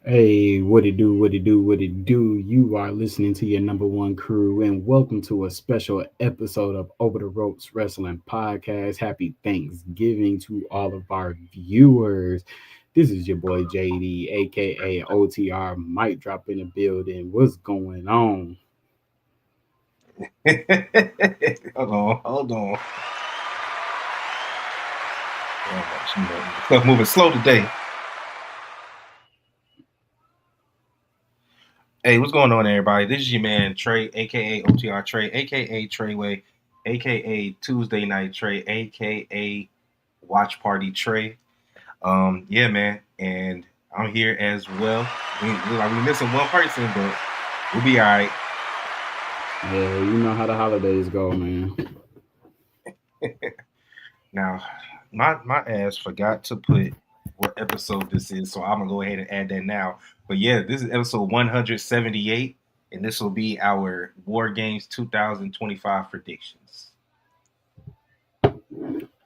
Hey, what it do, what it do, what it do? You are listening to your number one crew, and welcome to a special episode of Over the Ropes Wrestling Podcast. Happy Thanksgiving to all of our viewers. This is your boy JD, aka OTR. Mic drop in the building. What's going on? hold on. Stuff moving slow today. Hey, what's going on, everybody? This is your man Trey, aka OTR Trey, aka Treyway, aka Tuesday Night Trey, aka Watch Party Trey. Yeah, man, and I'm here as well. We missing one person, but we'll be all right. Yeah, you know how the holidays go, man. Now, my ass forgot to put what episode this is, so I'm gonna go ahead and add that now. But yeah, this is episode 178, and this will be our War Games 2025 predictions.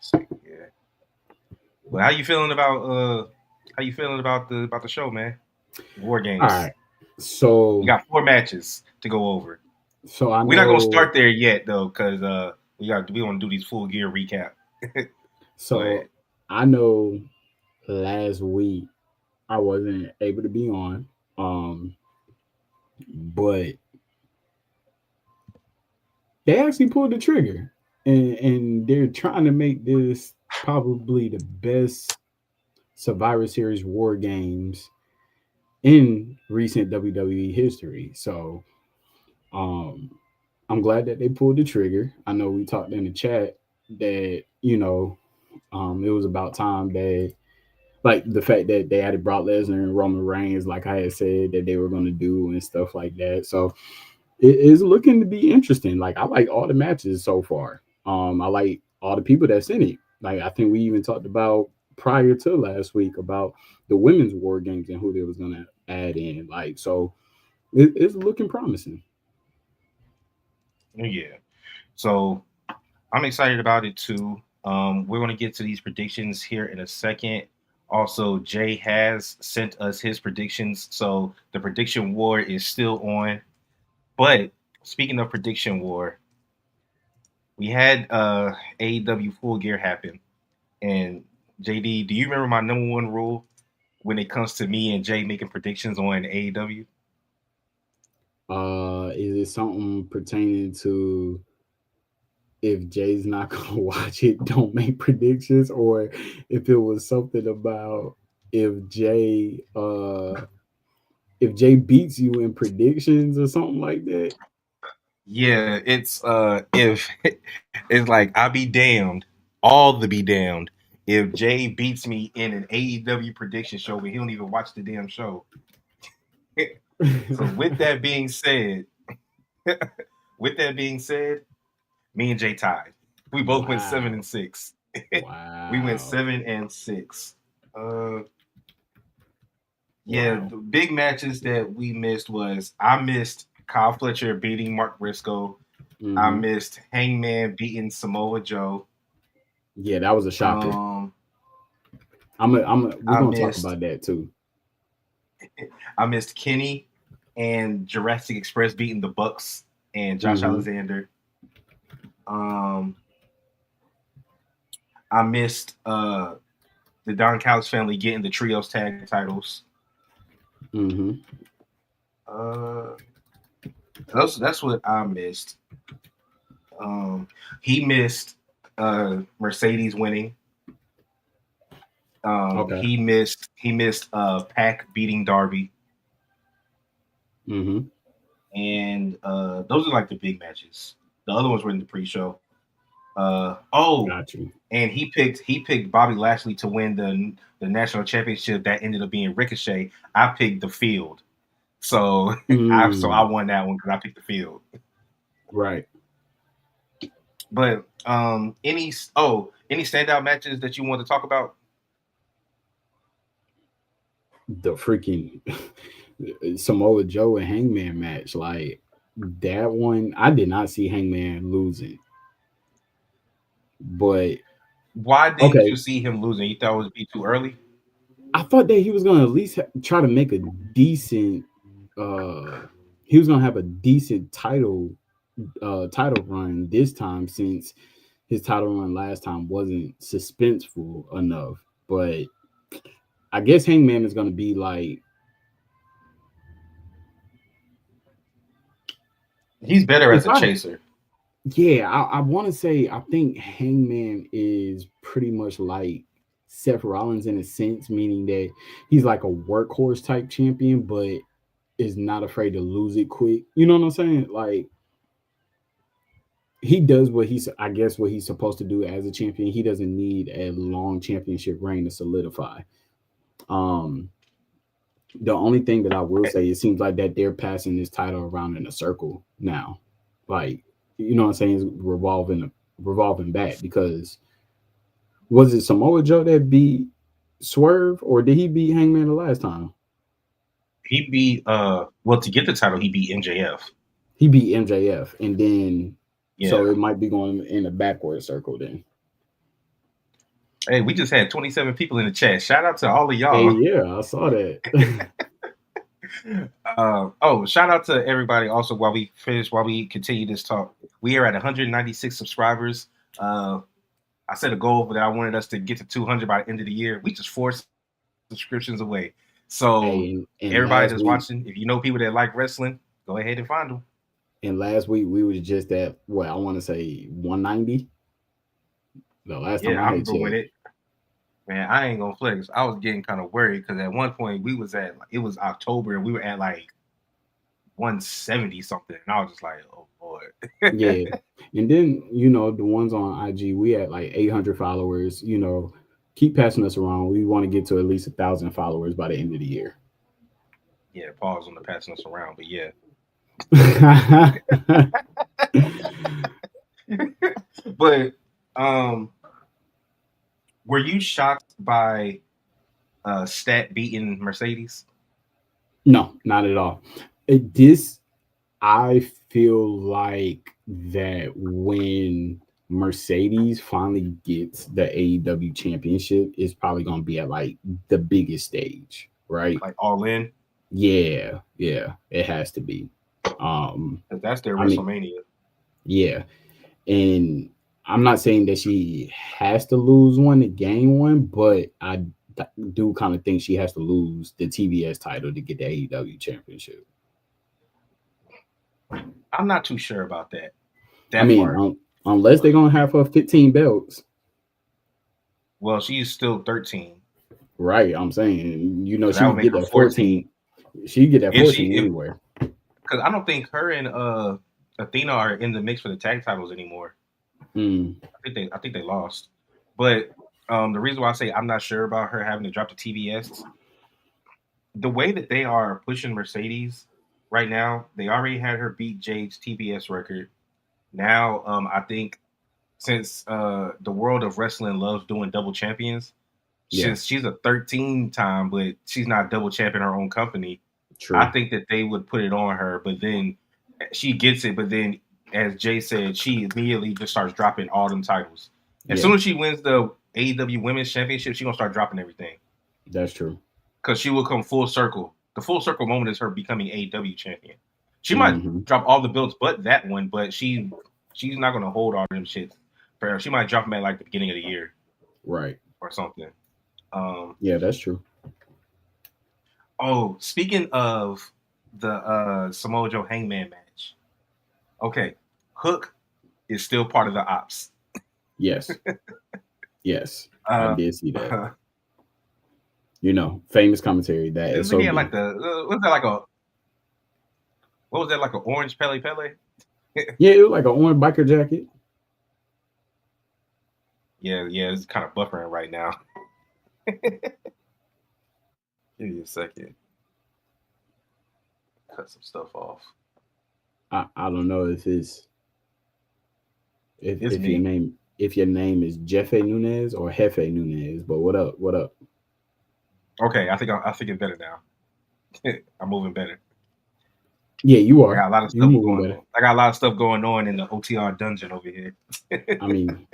So, yeah. Well, how you feeling about the show, man? War All Games. right. So We got 4 matches to go over. so I We're not gonna know start there yet though, because we want to do these full gear recap. so But I know last week I wasn't able to be on. Um, but they actually pulled the trigger, and they're trying to make this probably the best Survivor Series War Games in recent WWE history. So, um, I'm glad that they pulled the trigger. I know we talked in the chat that it was about time that like the fact that they added Brock Lesnar and Roman Reigns, like I had said that they were going to do and stuff like that. So it is looking to be interesting. Like I like all the matches so far. I like all the people that's in it. Like I think we even talked about prior to last week about the women's war games and who they was gonna add in. Like so, it's looking promising. yeah. So I'm excited about it too. We're going to get to these predictions here in a second. Also, Jay has sent us his predictions, so the prediction war is still on. But speaking of prediction war, we had AEW Full Gear happen, and JD, do you remember my number one rule when it comes to me and Jay making predictions on AEW? Is it something pertaining to if Jay's not gonna watch it, don't make predictions, or if it was something about if Jay if Jay beats you in predictions or something like that. Yeah, it's if it's like I be damned, all the be damned, if Jay beats me in an AEW prediction show where he don't even watch the damn show. So with that being said, with that being said, me and Jay tied. We both went seven Wow. and six. We went Wow. 7 and 6. Uh yeah, Wow. the big matches that we missed was I missed Kyle Fletcher beating Mark Briscoe. I Hmm. missed Hangman beating Samoa Joe. Yeah, that was a shocker. Um, We're I gonna talk missed about that too. I missed Kenny and Jurassic Express beating the Bucks and Josh Hmm. Alexander. Um, I missed the Don Callis family getting the trios tag titles. Hmm. Uh, that's what I missed. Um, he missed Mercedes winning. Okay. He missed Pac beating Darby, Hmm. and those are like the big matches. The other ones were in the pre-show. Oh, Got you. and he picked Bobby Lashley to win the national championship. That ended up being Ricochet. I picked the Field, so I Mm, won that one because I picked the Field. right. But any standout matches that you want to talk about? The freaking Samoa Joe and Hangman match, like that one, I did not see Hangman losing. But Why didn't okay, you see him losing? You thought it would be too early? I thought that he was gonna at least try to make a decent. Uh, he was gonna have a decent title run this time since his title run last time wasn't suspenseful enough. But I guess Hangman is gonna be like, He's better if as a I chaser. yeah, I want to say I think Hangman is pretty much like Seth Rollins in a sense, meaning that he's like a workhorse type champion, but is not afraid to lose it quick. You know what I'm saying? Like he does what he's, I guess, what he's supposed to do as a champion. He doesn't need a long championship reign to solidify. Um, the only thing that I will say, it seems like that they're passing this title around in a circle now, like you know what I'm saying, it's revolving back because was it Samoa Joe that beat Swerve or did he beat Hangman the last time? He beat well, to get the title, he beat MJF. He beat MJF, and then Yeah. so it might be going in a backward circle then. Hey, we just had 27 people in the chat. Shout out to all of Hey, y'all. yeah, I saw that. Oh, shout out to everybody also while we continue this talk. We are at 196 subscribers. I set a goal that I wanted us to get to 200 by the end of the year. We just 4 subscriptions away. So Hey, and everybody last that's week, watching, if you know people that like wrestling, go ahead and find them. we was just at what I want to say 190. The last time Yeah, I I had remember when checked. man, I ain't gonna flex. I was getting kind of worried because at one point we was at, it was October and we were at like 170 something, and I was just like, oh boy. Yeah, and then the ones on IG, we had like 800 followers. Keep passing us around. We want to get to at least 1,000 followers by the end of the year. Yeah, pause on the passing us around, but yeah. But were you shocked by Stat beating Mercedes? No, not at all. This I feel like that when Mercedes finally gets the AEW championship, it's probably gonna be at like the biggest stage, right? Like all in? Yeah, yeah, it has to be. Um, Because that's their I mean, WrestleMania. yeah, and I'm not saying that she has to lose one to gain one, but I do kind of think she has to lose the TBS title to get the AEW championship. I'm not too sure about that. I That mean, part. unless they're gonna have her 15 belts, Well, she's still 13. right? I'm saying, So she that would could make get her that 14. 14. She could get that If she 14 if anywhere. because I don't think her and Athena are in the mix for the tag titles anymore. Mm, I think they lost. But the reason why I say I'm not sure about her having to drop the TBS, the way that they are pushing Mercedes right now, they already had her beat Jade's TBS record. Now, I think since the world of wrestling loves doing double champions, yeah, since she's a 13 time, but she's not double champion her own company, I true. think that they would put it on her. But then she gets it. But then, as Jay said, she immediately just starts dropping all them titles. As Yeah, soon as she wins the AEW Women's Championship, she's gonna start dropping everything that's true. because she will come full circle. The full circle moment is her becoming AEW champion. She might Hmm. drop all the belts but that one, but she's not gonna hold all them shits. She might drop them at like the beginning of the year Right. or something. Um, Yeah, that's true. oh, speaking of the Samoa Joe Hangman match, okay, Hook is still part of the ops. Yes, yes, I Uh, did see that. Famous commentary that Isn't he had SOB. like the was that like a what was that like an orange Pele Pele? Yeah, it was like an orange biker jacket. Yeah, it's kind of buffering right now. Give me a second. Cut some stuff off. I don't know if it's It's if your me. name is Jefe Nunez or Jefe Nunez. But what up? What up? Okay, I think it's better now. I'm moving better. Yeah, you I are. got a lot of You stuff moving going better. on. I got a lot of stuff going on in the OTR dungeon over here. I mean,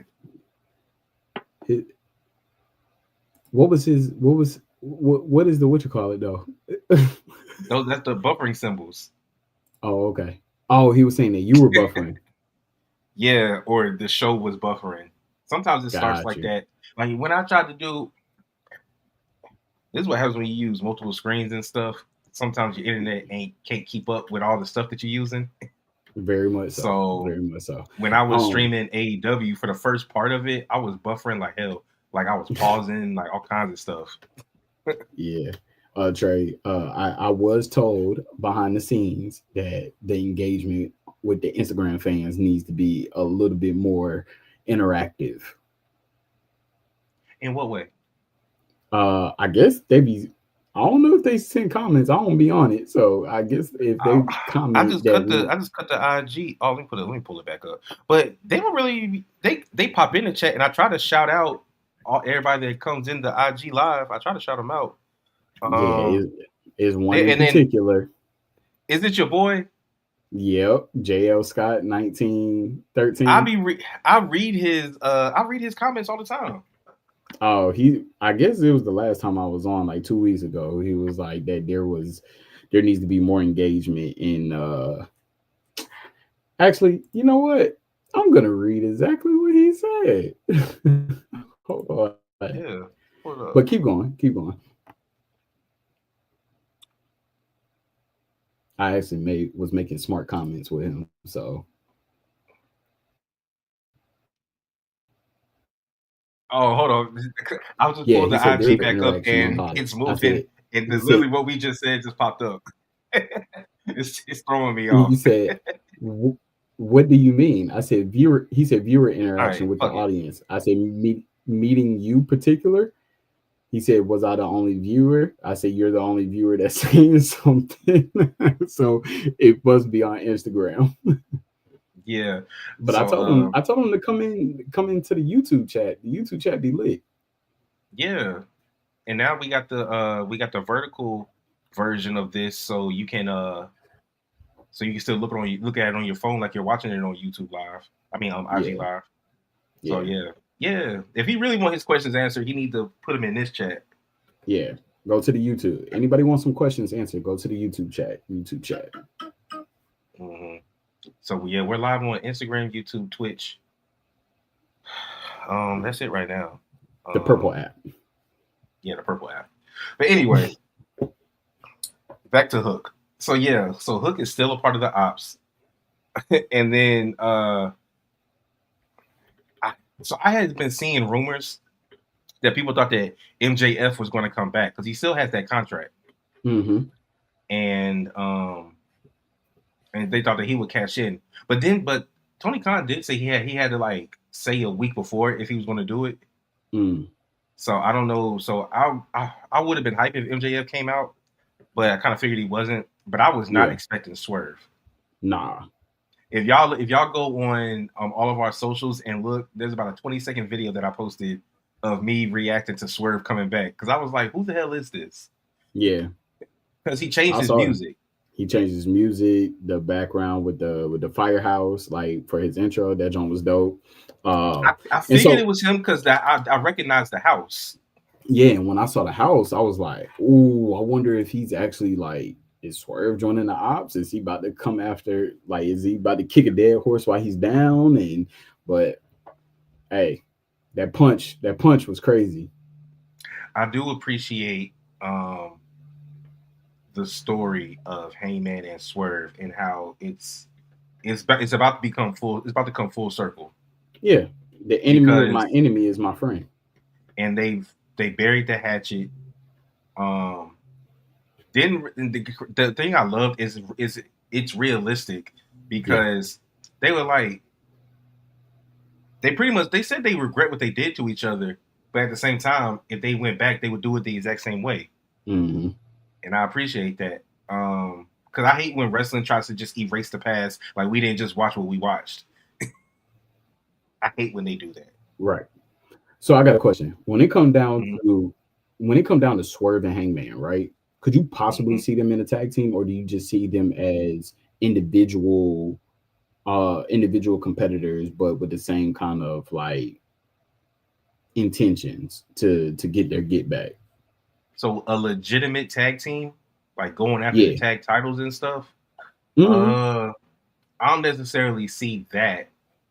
it, what was his? What was? what is the what you call it though? Those that's the buffering symbols. Oh, okay. Oh, he was saying that you were buffering. Yeah, or the show was buffering. Sometimes it starts Got like you. that. Like when I tried to do this is what happens when you use multiple screens and stuff. Sometimes your internet ain't can't keep up with all the stuff that you're using. Very much so. So Very much so. when I was Um, streaming AEW for the first part of it, I was buffering like hell. Like I was pausing, like all kinds of stuff. yeah. Trey, I was told behind the scenes that the engagement with the Instagram fans needs to be a little bit more interactive. In what way? I guess they be. I don't know if they send comments. I don't be on it, so I guess if I, they comment that we, I just cut the IG. Oh, let me pull it back up. But they don't really they pop in the chat and I try to shout out all everybody that comes in the IG live. I try to shout them out. yeah, Um, is one in and then particular. is it your boy? Yep, JL Scott 1913. I read his comments all the time. Oh, he. I guess it was the last time I was on, like 2 weeks ago. He was like that. There needs to be more engagement in. Actually, you know what? I'm gonna read exactly what he said. Hold on, Yeah. Hold but up. keep going, keep going. I actually was making smart comments with him, so Oh, hold on. I was just yeah. pulling He the said there IG is back up interaction on and live. it's I said moving and he said literally what we just said just popped up. It's throwing me he off. said what do you mean? I said viewer. He said viewer All interaction right, with the fuck it. audience. I said meeting you particular. He said, "Was I the only viewer?" I said, "You're the only viewer that's saying something." So it must be on Instagram. Yeah. But So I told him to come into the YouTube chat. The YouTube chat be lit. yeah. And now we got the vertical version of this so you can still look at it on your phone like you're watching it on YouTube live. I mean on IG Yeah, live. So yeah, yeah. Yeah. If he really want his questions answered, he need to put them in this chat. yeah. Go to the YouTube. Anybody want some questions answered? Go to the YouTube chat. YouTube chat. Hmm. So yeah, we're live on Instagram, YouTube, Twitch. That's it right now. The purple Um, app. yeah, the purple app. But anyway, back to Hook. So yeah, so Hook is still a part of the ops, and then I, so I had been seeing rumors that people thought that MJF was going to come back because he still has that contract, Mm-hmm. and they thought that he would cash in. But Tony Khan did say he had to like say a week before if he was going to do it. Mm. So I don't know. So I would have been hyped if MJF came out, but I kind of figured he wasn't. But I was not Yeah. expecting Swerve. Nah. If y'all go on all of our socials and look, there's about a 20-second video that I posted of me reacting to Swerve coming back because I was like, who the hell is this? Yeah. Because he changed I his saw it. music. He changed his music, the background with the firehouse, like for his intro. That joint was dope. I And figured it so was him because I recognized the house. yeah, and when I saw the house, I was like, "Ooh, I wonder if he's actually like is Swerve joining the ops? Is he about to come after? Like, is he about to kick a dead horse while he's down?" And but hey, that punch was crazy. I do appreciate the story of Heyman and Swerve and how it's about to become full. It's about to come full circle Yeah, the enemy of because my enemy is my friend. and they buried the hatchet. Um, then the thing I loved is it's realistic Yeah, because they were like they pretty much they said they regret what they did to each other, but at the same time, if they went back, they would do it the exact same way, mm-hmm. and I appreciate that. Because I hate when wrestling tries to just erase the past, like we didn't just watch what we watched. I hate when they do that. Right. So I got a question. Mm-hmm. When it come down to Swerve and Hangman, right? Could you possibly Mm-hmm. see them in a tag team, or do you just see them as individual individual competitors, but with the same kind of like intentions to get their get back? So a legitimate tag team, like going after the Yeah. tag titles and stuff. Mm-hmm. Uh, I don't necessarily see that,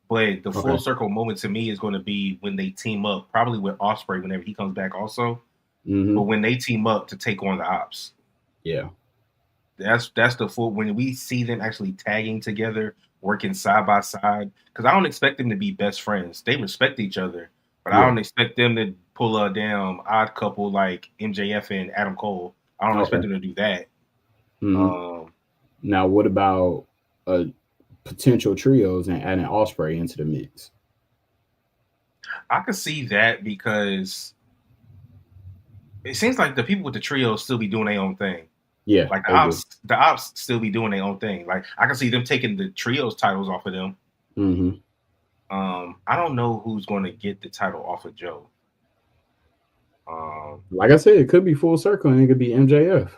but the full Okay. circle moment to me is going to be when they team up, probably with Osprey whenever he comes back, also. But Mm-hmm. when they team up to take on the Ops, Yeah. that's the full when we see them actually tagging together, working side by side. Because I don't expect them to be best friends. They respect each other, but I Yeah. don't expect them to pull a damn odd couple like MJF and Adam Cole. I don't expect Okay. them to do that. Mm-hmm. Um, Now, what about potential trios and adding Osprey into the mix? I could see that because it seems like the people with the trio still be doing their own thing. Yeah, Like they do. the ops still be doing their own thing. Like I can see them taking the trios titles off of them. Mm-hmm. I don't know who's going to get the title off of Joe. Um, Like I said, it could be full circle and it could be MJF.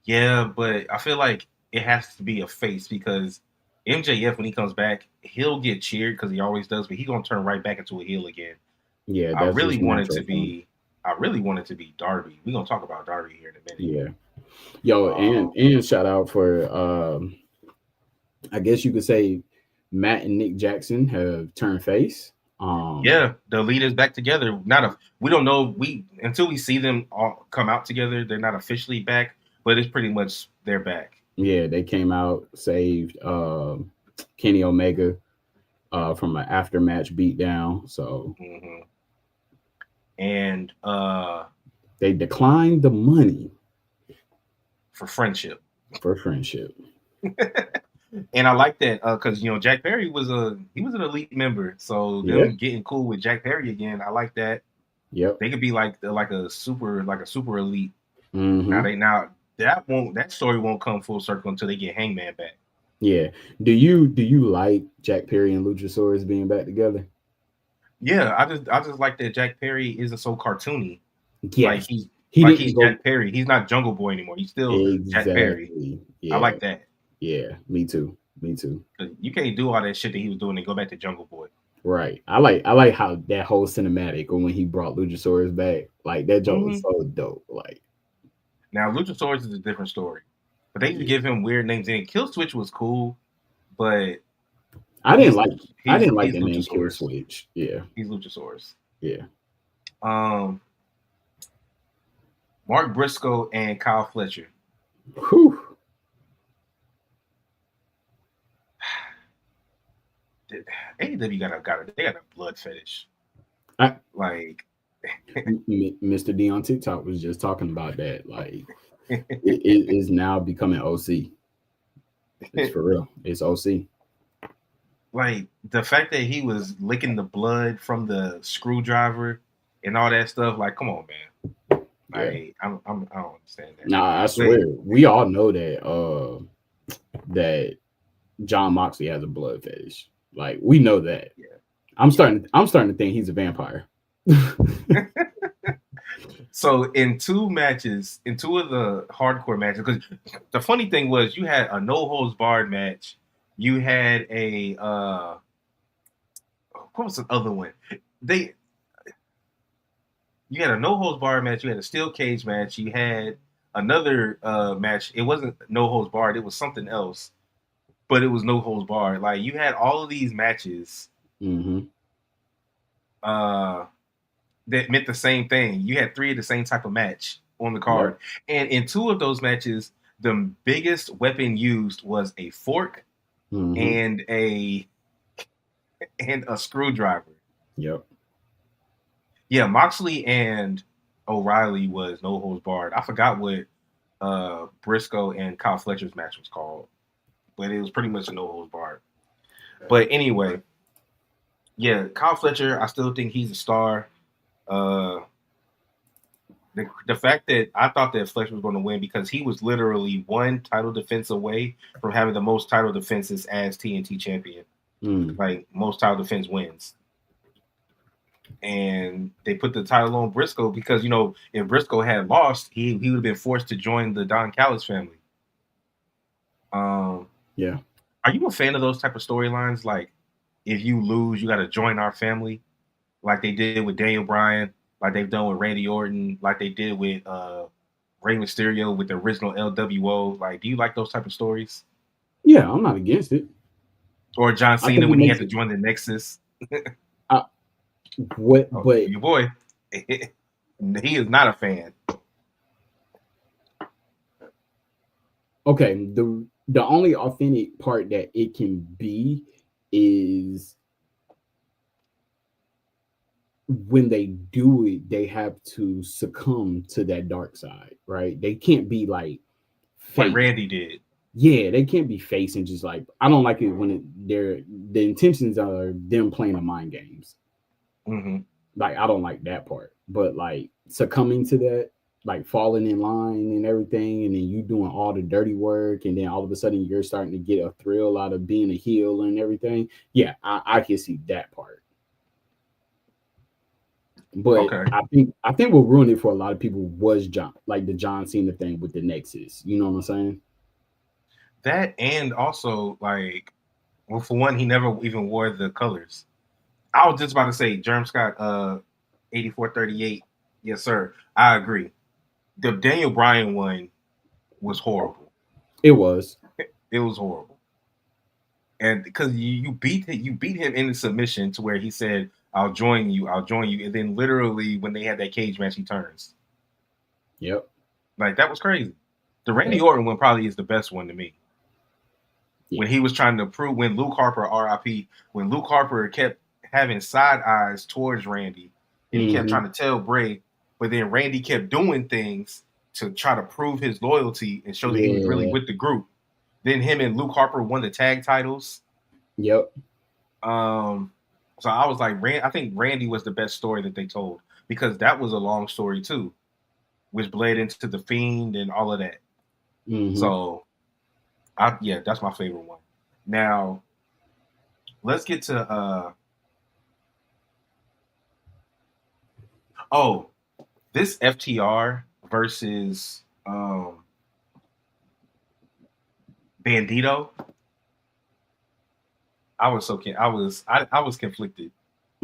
yeah, but I feel like it has to be a face because MJF when he comes back, he'll get cheered because he always does, but he's gonna turn right back into a heel again. Yeah, I that's really just want it natural to for him. be. I really want it to be Darby. We're gonna talk about Darby here in a minute. Yeah. Yo, Um, and shout out for I guess you could say Matt and Nick Jackson have turned face. yeah, the leaders back together. Not a. We don't know. We until we see them all come out together. They're not officially back, but it's pretty much they're back. Yeah, they came out, saved Kenny Omega from an after match beatdown. So Hmm. And they declined the money for friendship. for friendship. And I like that because Jack Perry was an elite member, so Yeah. them getting cool with Jack Perry again, I like that. Yep. They could be like a super elite. Now Mm-hmm. that story won't come full circle until they get Hangman back. Yeah. Do you like Jack Perry and Luchasaurus being back together? Yeah, I just like that Jack Perry isn't so cartoony. Like Yes. he's He like didn't he's go Jack Perry. He's not Jungle Boy anymore. He's still Jack Perry. exactly. I Yeah. like that. Yeah. Me too. Me too. 'Cause you can't do all that shit that he was doing and go back to Jungle Boy. Right. I like how that whole cinematic when he brought Luchasaurus back, like that joke was Hmm. so dope. Like, Now Luchasaurus is a different story, but they used to yeah. give him weird names. And Kill Switch was cool, but I didn't he's like I he's didn't like he's the name Kill Luchasaurus. Switch. Yeah. He's Luchasaurus. Yeah. Um, Mark Briscoe and Kyle Fletcher. Whew. AEW got a blood fetish. I, Like Mr. D on TikTok was just talking about that. Like, it is now becoming OC. It's for real. It's OC. like the fact that he was licking the blood from the screwdriver and all that stuff. Like, come on, man. Yeah. I don't understand that. Nah, I But swear, we all know that John Moxley has a blood fetish. Like, we know that. yeah, I'm starting to think he's a vampire. yeah. So in two matches, in two of the hardcore matches, because the funny thing was you had a no holds barred match, you had a what was the other one? They You had a no holds barred match, you had a steel cage match, you had another match. It wasn't no holds barred, it was something else, but it was no holds barred. Like you had all of these matches Mm-hmm. uh that meant the same thing. You had three of the same type of match on the card. Yep. And in two of those matches, the biggest weapon used was a fork Mm-hmm. and a screwdriver. Yep. Yeah, Moxley and O'Reilly was no holds barred. I forgot what Briscoe and Kyle Fletcher's match was called, but it was pretty much a no holds barred. But anyway, yeah, Kyle Fletcher, I still think he's a star. Uh, the fact that I thought that Fletcher was going to win because he was literally one title defense away from having the most title defenses as TNT champion. Mm. Like most title defense wins. And they put the title on Briscoe because, if Briscoe had lost, he would have been forced to join the Don Callis family. Yeah. Are you a fan of those type of storylines? Like, if you lose, you got to join our family, like they did with Daniel Bryan. like they've done with Randy Orton, like they did with Rey Mysterio with the original LWO. Like, do you like those type of stories? Yeah, I'm not against it. Or John I Cena think it when he had makes to it. join the Nexus? I, what, Oh, but your boy, he is not a fan. okay, the only authentic part that it can be is when they do it, they have to succumb to that dark side, right? They can't be like Like fake. Randy did. Yeah, they can't be face and just like I don't like it when they're the intentions are them playing the mind games. Hmm. Like I don't like that part, but like succumbing to that, like falling in line and everything, and then you doing all the dirty work, and then all of a sudden you're starting to get a thrill out of being a heel and everything. Yeah, I can see that part. But Okay. I think what ruined it for a lot of people was John, like the John Cena thing with the Nexus. You know what I'm saying? That and also like, well, for one, he never even wore the colors. I was just about to say, Germ Scott, 8438. Yes, sir. I agree. The Daniel Bryan one was horrible. It was. It was horrible, and because you beat him into submission to where he said, I'll join you," and then literally when they had that cage match, he turns. Yep. Like that was crazy. The Randy Yep. Orton one probably is the best one to me. Yeah. When he was trying to prove when Luke Harper, RIP, when Luke Harper kept having side eyes towards Randy, and he kept Mm-hmm. trying to tell Bray, but then Randy kept doing things to try to prove his loyalty and show that he was really Yeah. with the group. Then him and Luke Harper won the tag titles. Yep. Um, so I was like, I think Randy was the best story that they told because that was a long story too, which bled into the Fiend and all of that. Mm-hmm. So, yeah, that's my favorite one. Now let's get to oh, this FTR versus Bandito. I was conflicted.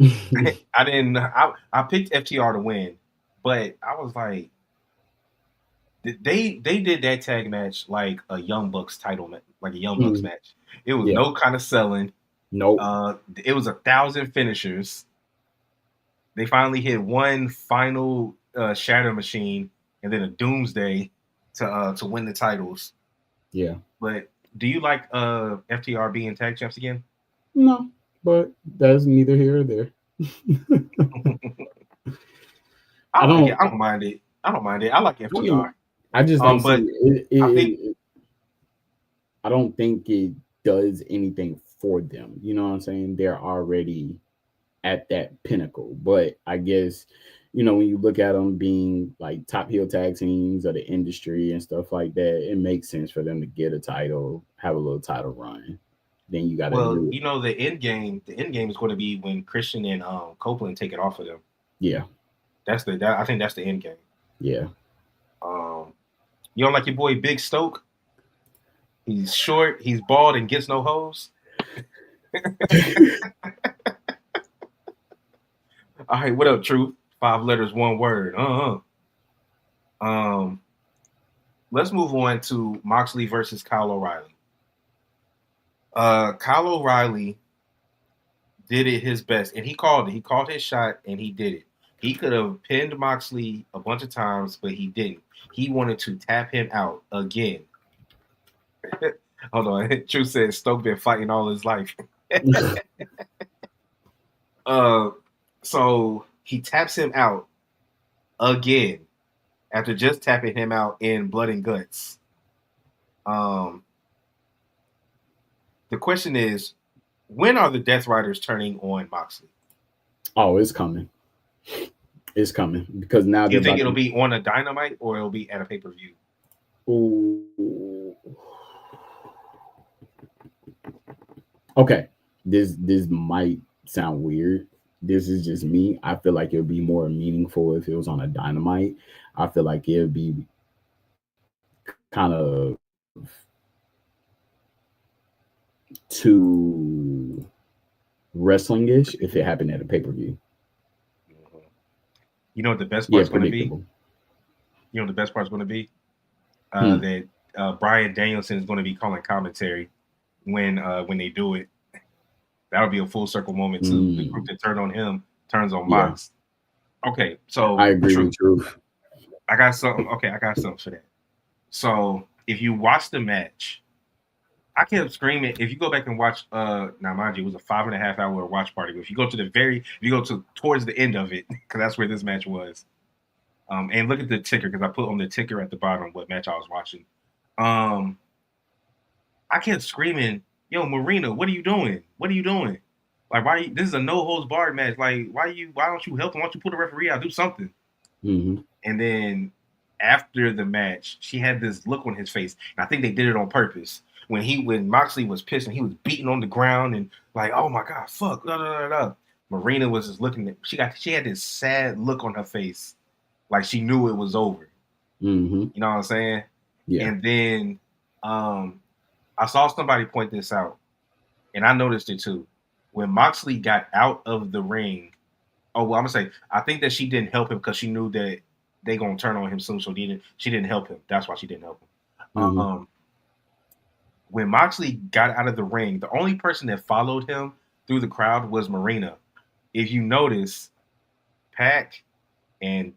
I didn't I picked FTR to win, but I was like they did that tag match like a Young Bucks title match, like a Young Bucks Mm, match. It was yeah. no kind of selling. Nope. It was 1,000 finishers. They finally hit one final Shatter Machine and then a Doomsday to win the titles. Yeah. But do you like FTR being tag champs again? No, but that's neither here or there. I I like it. don't. I don't mind it. I don't mind it. I like I mean, FTR. I just don't see But it. I think I don't think it does anything for them. You know what I'm saying? They're already at that pinnacle. But I guess, when you look at them being like top heel tag teams of the industry and stuff like that, it makes sense for them to get a title, have a little title run. Then you got to well, do it. the end game is going to be when Christian and Copeland take it off of them. Yeah. I think that's the end game. Yeah. Um, you don't like your boy Big Stoke? He's short, he's bald, and gets no hose. All right, what up, Truth? 5 letters, one word. Um, let's move on to Moxley versus Kyle O'Reilly. Kyle O'Reilly did it his best, and he called it. He called his shot, and he did it. He could have pinned Moxley a bunch of times, but he didn't. He wanted to tap him out again. Hold on, Truth says Stoke been fighting all his life. uh, so he taps him out again after just tapping him out in Blood and Guts. Um, the question is, when are the Death Riders turning on Moxley? Oh, it's coming. It's coming because now Do they're you think about it'll to. be on a Dynamite or it'll be at a pay per view? Ooh. Okay, this might sound weird. This is just me. I feel like it would be more meaningful if it was on a Dynamite. I feel like it would be kind of too wrestling-ish if it happened at a pay-per-view. Mhm. You know what the best Yeah, part's going to be? predictable. You know what the best part's going to be? Hmm. That Brian Danielson is going to be calling commentary when they do it. That'll be a full circle moment too. The group Mm. that turned on him turns on Yeah, Mox. Okay, I so agree true. with Truth. I got something. Okay, I got something for that. So if you watch the match, I kept screaming. If you go back and watch, now mind you, it was a 5.5 hour watch party. But if you go to if you go to towards the end of it, because that's where this match was, and look at the ticker because I put on the ticker at the bottom what match I was watching. Um, I kept screaming, "Yo, Marina, what are you doing? What are you doing? Like, why? This is a no holds barred match. Like, Why don't you help him? Why don't you put a referee out? Do something." Mm-hmm. And then after the match, she had this look on his face. And I think they did it on purpose. When Moxley was pissed and he was beating on the ground and like, oh my god, fuck, da, da, da, da. Marina was just looking at she had this sad look on her face, like she knew it was over. Mm-hmm. You know what I'm saying? Yeah. And then um I saw somebody point this out, and I noticed it too. When Moxley got out of the ring, oh well, I'm gonna say I think that she didn't help him because she knew that they gonna turn on him soon, so she didn't help him. That's why she didn't help him. Mm-hmm. When Moxley got out of the ring, the only person that followed him through the crowd was Marina. If you notice, Pac and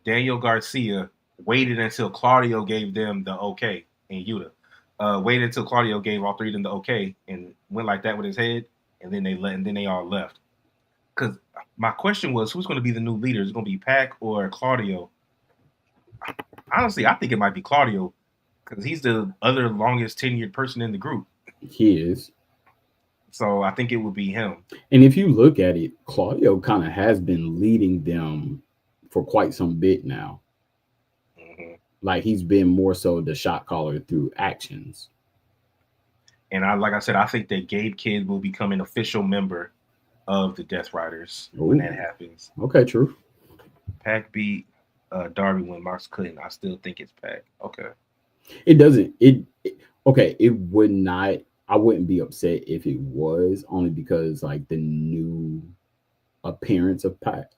Daniel Garcia waited until Claudio gave them the okay, and Yuta waited until Claudio gave all three of them the okay, and went like that with his head, and then they all left. Because my question was, who's going to be the new leader? Is it going to be Pac or Claudio? Honestly, I think it might be Claudio because he's the other longest tenured person in the group. He is. So I think it would be him. And if you look at it, Claudio kind of has been leading them for quite some bit now. Mm-hmm. Like he's been more so the shot caller through actions. And like I said, I think that Gabe Kidd will become an official member of the Death Riders when that Ooh. happens. Okay, true. Pac beat Darby when Mox couldn't. I still think it's Pac. Okay. It doesn't. Okay. It would not. I wouldn't be upset if it was only because like the new appearance of Pac.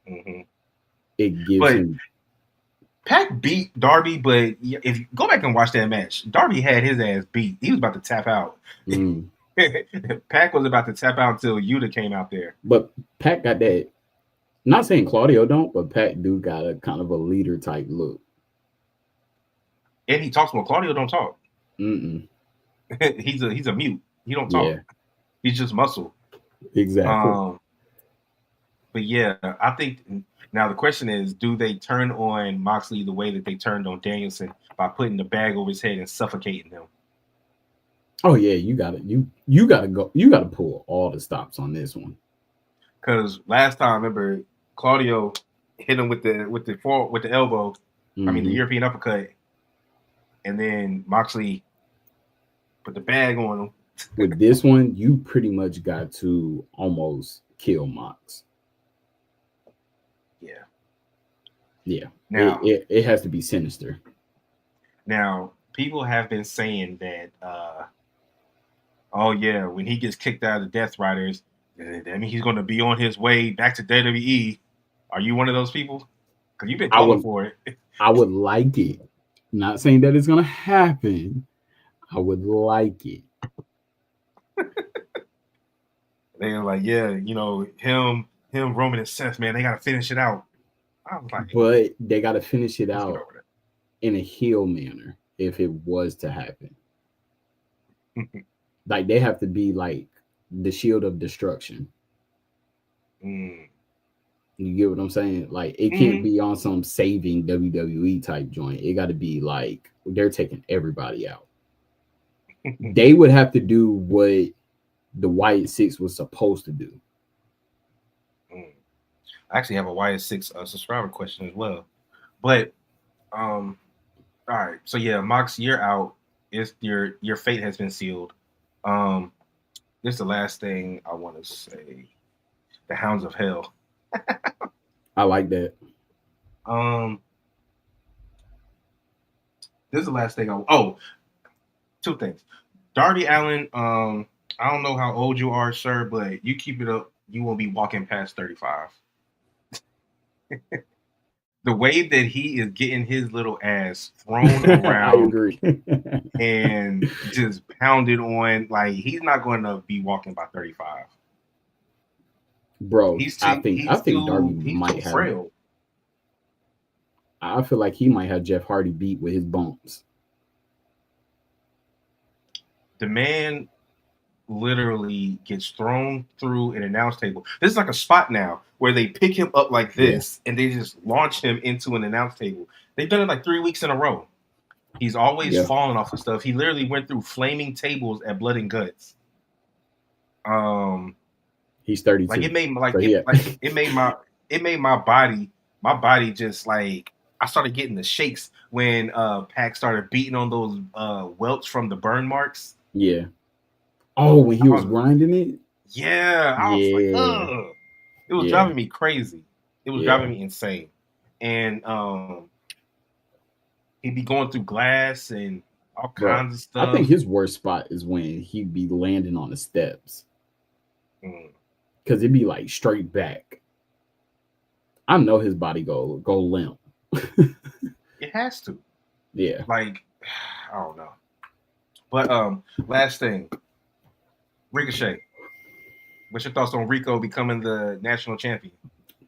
Mm-hmm. It gives But him. Pac beat Darby, but if you go back and watch that match, Darby had his ass beat. He was about to tap out. Mm, Pac was about to tap out until Yuta came out there. but Pac got that. Not saying Claudio don't, but Pac do got a kind of a leader type look. And he talks when Claudio don't talk. Mm-mm. He's a mute. He don't talk. Yeah, He's just muscle. exactly. Um, but yeah, I think now the question is, do they turn on Moxley the way that they turned on Danielson by putting the bag over his head and suffocating him? Oh yeah, you gotta go. You gotta pull all the stops on this one. Because last time, I remember Claudio hit him with the elbow. I mean the Mm-hmm. European uppercut, and then Moxley put the bag on him. With this one, you pretty much got to almost kill Mox. Yeah. Yeah, Now, it has to be sinister. people have been saying that. Oh yeah, when he gets kicked out of the Death Riders, that means he's going to be on his way back to WWE. Are you one of those people? Because you've been I calling would for it. I would like it. Not saying that it's gonna happen. I would like it. They're like, yeah, Roman and Seth, man, they got to finish it out. I was like, But they gotta finish it let's get out over in a heel manner if it was to happen. that. Like they have to be like the shield of destruction. mm. You get what I'm saying? Like it can't Mm-hmm. be on some saving WWE type joint. It got to be like they're taking everybody out. They would have to do what the White Six was supposed to do. Mm. I actually have a YS6 subscriber question as well. But all right, so yeah, Mox, you're out. It's your fate has been sealed. Um, this is the last thing I want to say. The Hounds of Hell. I like that. Um, this is the last thing. Oh, two things. Darby Allen. I don't know how old you are, sir, but you keep it up. You won't be walking past 35. The way that he is getting his little ass thrown I around agree. and just pounded on, like he's not going to be walking by 35. Bro, He's I too think I he's think Darby too he's too might have. frail. I feel like he might have Jeff Hardy beat with his bumps. The man literally gets thrown through an announce table. This is like a spot now where they pick him up like Yeah. this and they just launch him into an announce table. They've done it like 3 weeks in a row. He's always Yeah. falling off of stuff. He literally went through flaming tables at Blood and Guts. He's 32. Like it made So yeah. it made my body just like I started getting the shakes when Pac started beating on those welts from the burn marks. Yeah. Oh, when he I was was, grinding it? yeah, I was like, Yeah. ugh. It was Yeah. driving me crazy. It was Yeah. driving me insane. And he'd be going through glass and all Bro, kinds of I think stuff. his worst spot is when he'd be landing on the steps. Mm. Because it'd be like straight back. I know his body go limp. It has to. Yeah. Like, I don't know. But last thing, Ricochet. What's your thoughts on Rico becoming the national champion?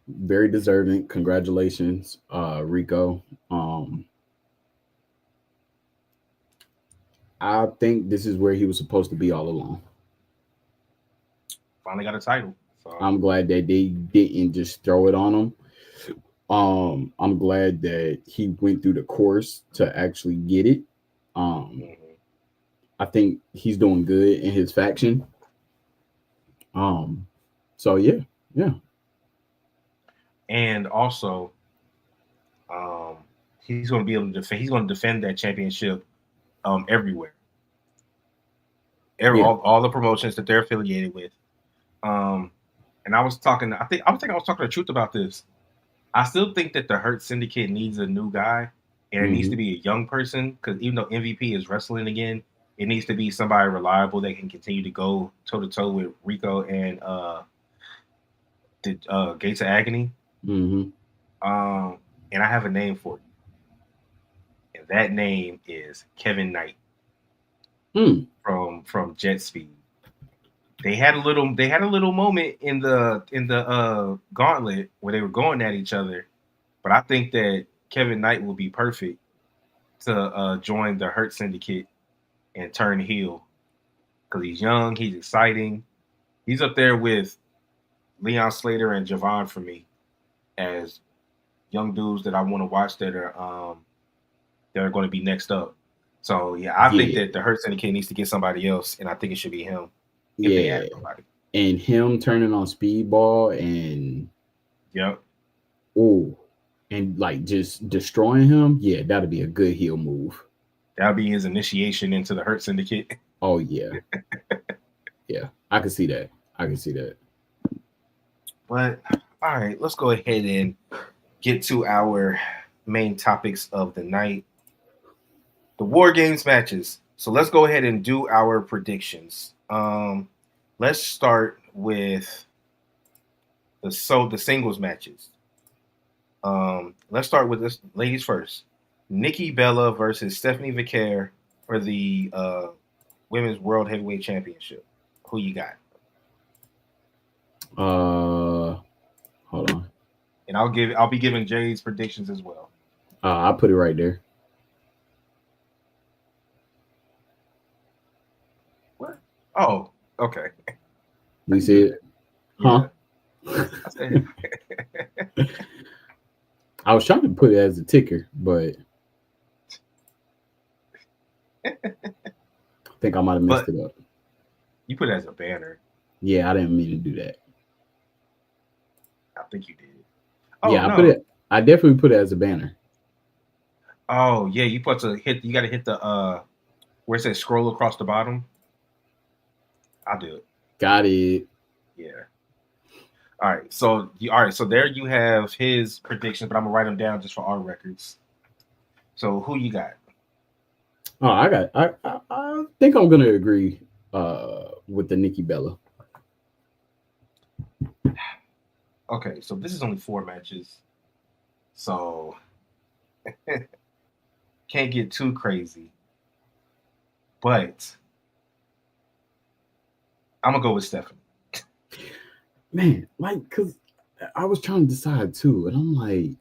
Very deserving. Congratulations, Rico. I think this is where he was supposed to be all along. Finally got a title. So I'm glad that they didn't just throw it on him. I'm glad that he went through the course to actually get it. mhm. I think he's doing good in his faction. So yeah. And also, he's going to be able to defend. He's going to defend that championship everywhere. Yeah. All the promotions that they're affiliated with. And I was talking. I was talking the truth about this. I still think that the Hurt Syndicate needs a new guy, and it needs to Mm-hmm. be a young person. Because even though MVP is wrestling again, it needs to be somebody reliable that can continue to go toe to toe with Rico and the Gates of Agony. Mm-hmm. And I have a name for you, and that name is Kevin Knight Mm. from Jet Speed. They had a little moment in the gauntlet where they were going at each other, but I think that Kevin Knight will be perfect to join the Hurt Syndicate and turn heel because he's young, he's exciting, he's up there with Leon Slater and Javon for me as young dudes that I want to watch that are going to be next up. So yeah, I think Yeah. that the Hurt Syndicate needs to get somebody else, and I think it should be him if they Yeah. add somebody. And him turning on speedball and Yep. oh, and like just destroying him, yeah, that'd be a good heel move. That'll be his initiation into the Hurt Syndicate. Oh yeah. Yeah. I can see that. I can see that. But all right, let's go ahead and get to our main topics of the night. The War Games matches. So let's go ahead and do our predictions. Let's start with the singles matches. Let's start with this ladies first. Nikki Bella versus Stephanie Vicaire for the Women's World Heavyweight Championship. Who you got? Hold on. And I'll be giving Jay's predictions as well. I'll put it right there. What? Oh, okay. You see it? Huh? Yeah. I said, I was trying to put it as a ticker, but I think I might have messed but it up. you put it as a banner. Yeah, I didn't mean to do that. I think you did. Oh Yeah, no. I definitely put it as a banner. Oh yeah, you got to hit the where it says scroll across the bottom. I'll do it. Got it. Yeah. All right. So there you have his predictions, but I'm gonna write them down just for our records. So who you got? Oh, I think I'm gonna agree with the Nikki Bella. Okay, so this is only 4 matches. So can't get too crazy. But I'm gonna go with Stephanie. Man, like, cause I was trying to decide too, and I'm like,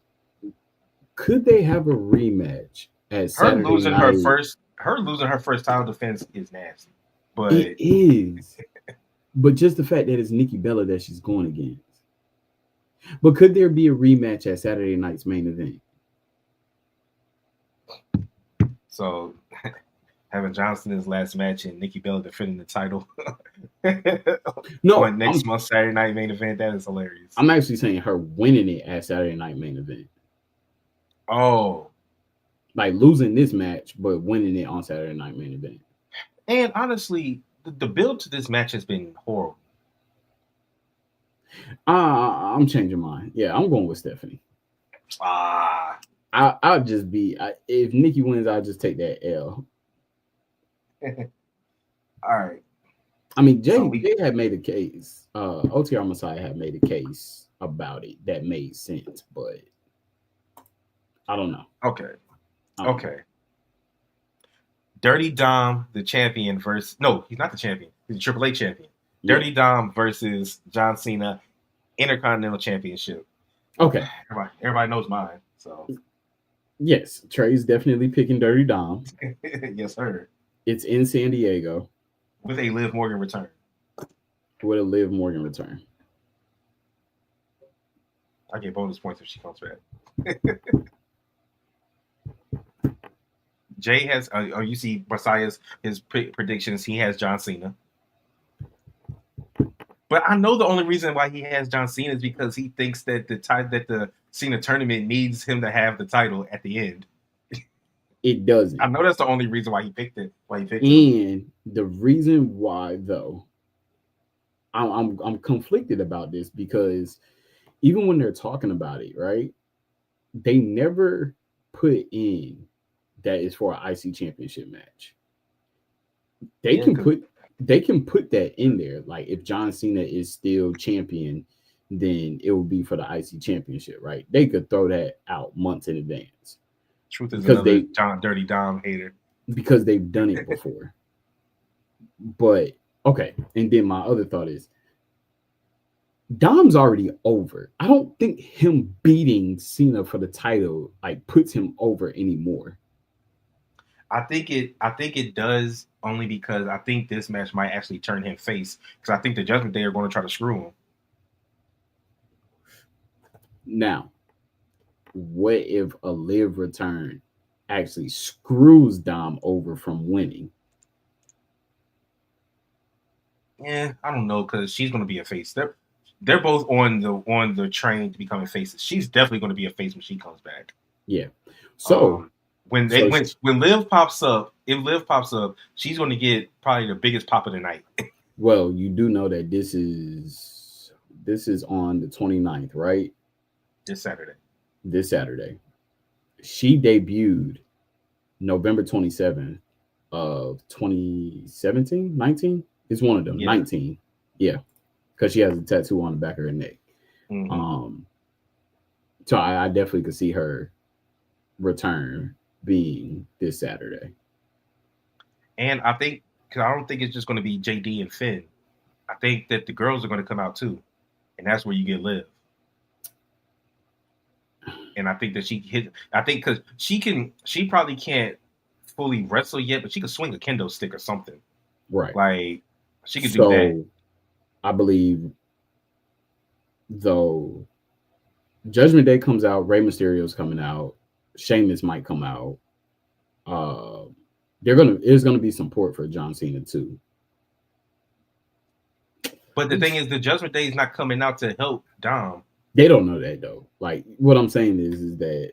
could they have a rematch at Saturday night? Her losing her first title defense is nasty. It But is, but just the fact that it's Nikki Bella that she's going against. But could there be a rematch at Saturday night's main event? so having Johnson's last match and Nikki Bella defending the title No, on next month's Saturday night main event, that is hilarious. I'm actually saying her winning it at Saturday night main event. Oh, Like losing this match, but winning it on Saturday night main event. and honestly, the build to this match has been horrible. I'm changing mine. Yeah, I'm going with Stephanie. Ah, I'll just be if Nikki wins, I'll just take that L. all right. I mean, Jay, So Jay had made a case. OTR Messiah had made a case about it that made sense, but I don't know. okay, I don't know. okay. Dirty Dom, the champion, versus no, he's not the champion. He's the Triple A champion. Yeah. Dirty Dom versus John Cena, Intercontinental Championship. Okay. Everybody knows mine. So Yes, Trey's definitely picking Dirty Dom. yes, sir. It's in San Diego With a Liv Morgan return. with a Liv Morgan return. I get bonus points if she comes back. Jay has, you see Messiah's his predictions. He has John Cena, but I know the only reason why he has John Cena is because he thinks that the Cena tournament needs him to have the title at the end. It doesn't. I know that's the only reason why he picked it. And the reason why, though, I'm conflicted about this because even when they're talking about it, right? They never put in that is for an IC championship match. They can put that in there. Like if John Cena is still champion, then it will be for the IC championship, right? They could throw that out months in advance. Truth is another Dirty Dom hater. Because they've done it before. But okay, and then my other thought is Dom's already over. I don't think him beating Cena for the title like puts him over anymore. I think it does only because I think this match might actually turn him face because I think the Judgment Day are going to try to screw him. Now, what if a Liv return actually screws Dom over from winning? Yeah, I don't know because she's going to be a face. They're both on the train to becoming faces. She's definitely going to be a face when she comes back. Yeah. So when Liv pops up, if Liv pops up, she's going to get probably the biggest pop of the night. Well, you do know that this is on the 29th, right? This Saturday. She debuted November 27th of 2017, 19. It's one of them, 19. Yeah. Because she has a tattoo on the back of her neck. Mm-hmm. So I definitely could see her return being this Saturday. And I think, because I don't think it's just going to be JD and Finn. I think that the girls are going to come out too. And that's where you get Liv. And I think that because she probably can't fully wrestle yet, but she could swing a kendo stick or something. Right. Like, she could do that. I believe, though, Judgment Day comes out, Rey Mysterio's coming out, Sheamus might come out. There's gonna be support for John Cena too. But the thing is, the Judgment Day is not coming out to help Dom. They don't know that though. Like what I'm saying is that.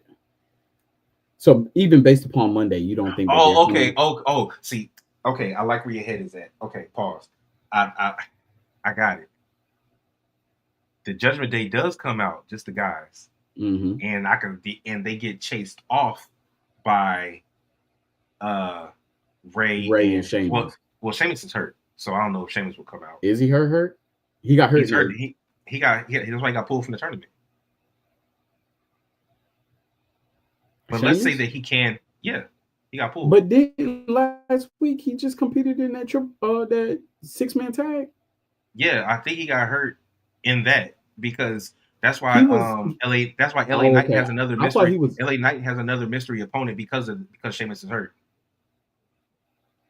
So even based upon Monday, you don't think? Okay. See, okay. I like where your head is at. Okay, pause. I got it. The Judgment Day does come out, just the guys, and and they get chased off by Rey and Sheamus. Well, Sheamus is hurt, so I don't know if Sheamus will come out. Is he hurt? He got hurt. He's hurt. That's why he got pulled from the tournament. But let's say Sheamus? that he can, yeah, he got pulled. But then last week he just competed in that 6-man tag. Yeah, I think he got hurt in that because that's He why was LA that's why LA oh Knight okay. has another I thought mystery. he was LA Knight has another mystery opponent because Sheamus is hurt.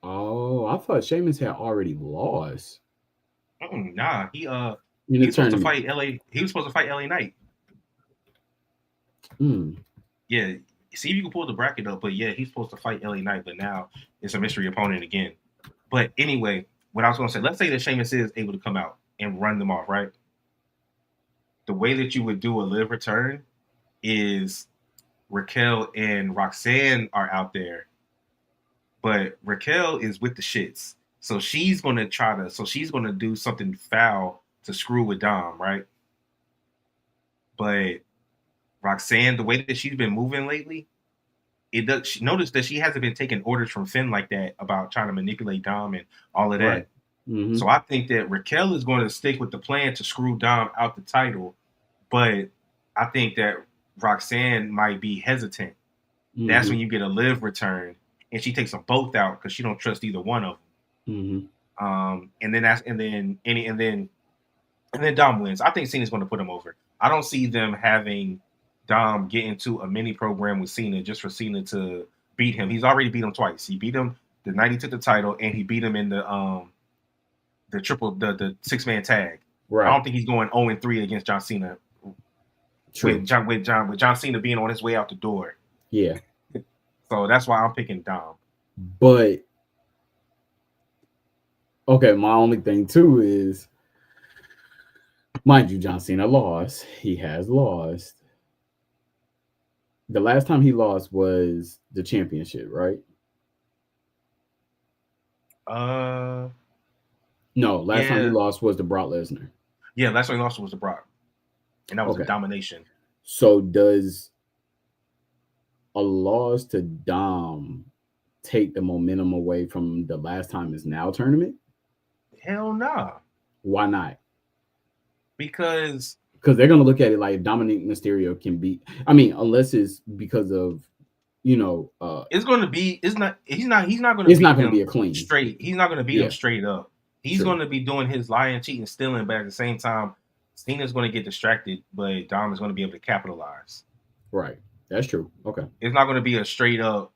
oh I thought Sheamus had already lost Nah, in he the was supposed to tournament. fight LA. He was supposed to fight LA Knight. Mm, Yeah, see if you can pull the bracket up. But yeah, he's supposed to fight LA Knight, but now it's a mystery opponent again. But anyway, what I was going to say, let's say that Sheamus is able to come out and run them off, right? The way that you would do a live return is Raquel and Roxanne are out there, but Raquel is with the shits. So she's gonna do something foul to screw with Dom, right? But Roxanne, the way that she's been moving lately, notice that she hasn't been taking orders from Finn like that about trying to manipulate Dom and all of right. that. Mm-hmm. So I think that Raquel is going to stick with the plan to screw Dom out the title, but I think that Roxanne might be hesitant. That's when Mm-hmm. you get a live return, and she takes them both out because she don't trust either one of Mm-hmm. them. And then that's and then Dom wins. I think Cena's going to put him over. I don't see them having Dom get into a mini program with Cena just for Cena to beat him. He's already beat him twice. He beat him the night he took the title, and he beat him in the 6-man tag. I Right. don't think he's going 0-3 against John Cena True. with John Cena being on his way out the door. Yeah. So that's why I'm picking Dom. But okay, my only thing too is, mind you, John Cena lost. He has lost. The last time he lost was the championship, right? Uh, No, last time he yeah, lost was the Brock Lesnar. yeah. Last one he lost was the Brock, and that was a Okay. domination. So does a loss to Dom take the momentum away from the last time is now tournament? Hell nah, Why not? because Because they're gonna look at it like Dominic Mysterio can beat. I mean, unless it's because of you know, it's going to be. It's not. He's not going to it's not beat gonna be him a clean. straight. He's not going to beat him Yeah, straight up. He's true. going to be doing his lying, cheating, stealing, but at the same time, Cena's going to get distracted, but Dom is going to be able to capitalize. Right. That's true. Okay. It's not going to be a straight up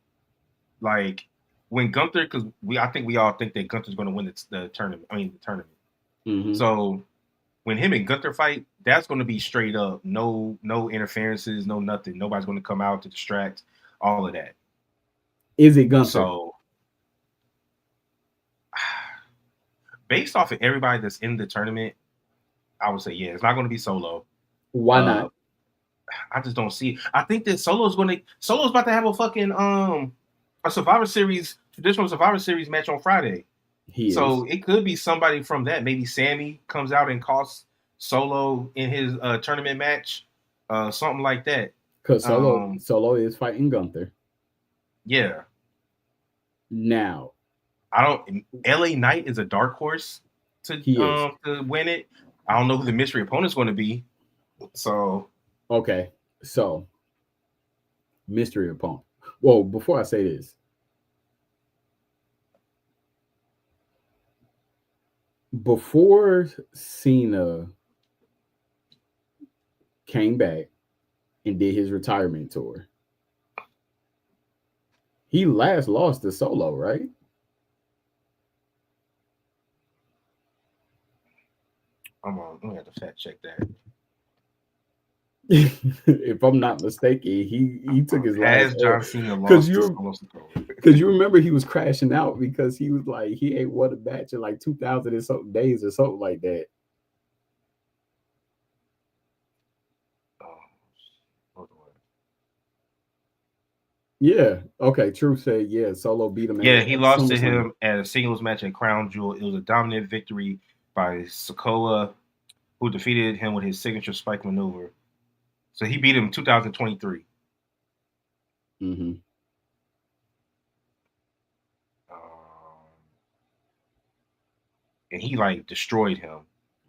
like when Gunther, because I think we all think that Gunther's going to win the tournament. I mean the tournament. Mm-hmm. So when him and Gunther fight, that's going to be straight up, no interferences, no nothing. Nobody's going to come out to distract, all of that. Is it Gunther? So based off of everybody that's in the tournament, I would say yeah, it's not going to be Solo. Why Uh, not? I just don't see. I think that Solo's about to have a fucking a Survivor Series traditional Survivor Series match on Friday. He is So it could be somebody from that. Maybe Sammy comes out and costs Solo in his tournament match, something like that. because Um, Solo is fighting Gunther yeah, now. I don't. LA Knight is a dark horse He is to win it. I don't know who the mystery opponent's going to be. So okay. So mystery opponent. Well, before I say this, before Cena came back and did his retirement tour, he last lost to Solo, right? I'm on. I'm gonna have to fact check that. If I'm not mistaken, he took his last Has L John Cena because lost to Solo Sikoa? you remember he was crashing out because he was like he ain't won a match in like 2,000 and something days or something like that. Oh, hold on. Yeah. Okay. True said yeah. Solo beat him Yeah, he at lost to SummerSlam. him at a singles match at Crown Jewel. It was a dominant victory by Sikoa, who defeated him with his signature spike maneuver. So he beat him in 2023. Mm-hmm. Um, and he like destroyed him.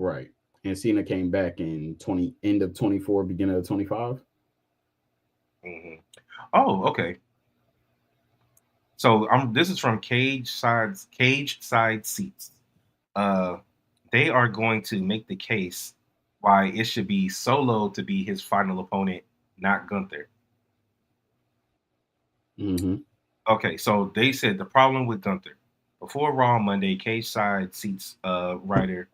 Right. And Cena came back in end of 24, beginning of 25. Mm-hmm. Oh, okay. So this is from Cage Side Seats. Uh, they are going to make the case why it should be Solo to be his final opponent, not Gunther. Mm-hmm. Okay, so they said the problem with Gunther. Before Raw Monday, Cage Side Seats writer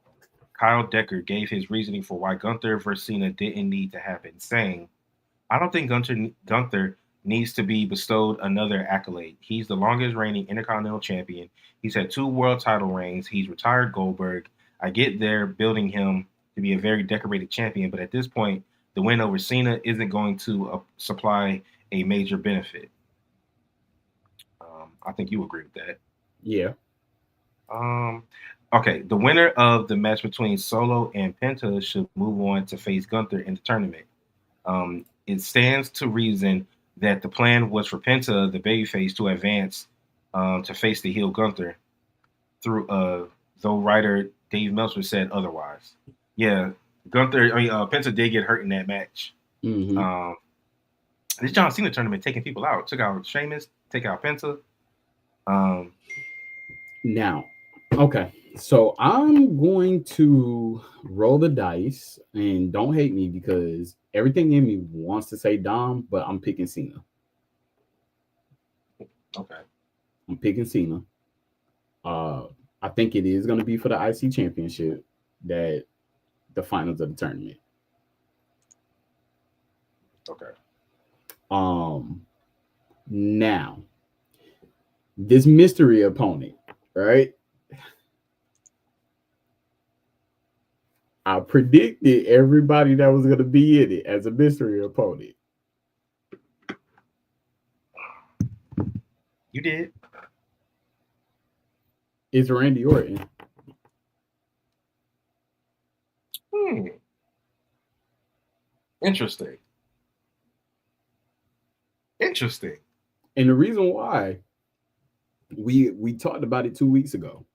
Kyle Decker gave his reasoning for why Gunther versus Cena didn't need to happen, saying, I don't think Gunther needs to be bestowed another accolade. He's the longest reigning Intercontinental Champion. He's had 2 world title reigns. He's retired Goldberg. I get they're building him to be a very decorated champion, but at this point, the win over Cena isn't going to supply a major benefit. I think you agree with that. Yeah. Um, okay, the winner of the match between Solo and Penta should move on to face Gunther in the tournament. It stands to reason that the plan was for Penta, the babyface, to advance to face the heel Gunther. Through though writer Dave Meltzer said otherwise. Yeah, Penta did get hurt in that match. Mm-hmm. This John Cena tournament taking people out. Took out Sheamus, take out Penta. Um, Now, okay. So I'm going to roll the dice, and don't hate me because everything in me wants to say Dom, but I'm picking Cena. okay. I'm picking Cena. Uh, I think it is going to be for the IC Championship, that the finals of the tournament. Okay. Now this mystery opponent, right? I predicted everybody that was going to be in it as a mystery opponent. You did. It's Randy Orton. Interesting. Interesting. And the reason why, we talked about it 2 weeks ago,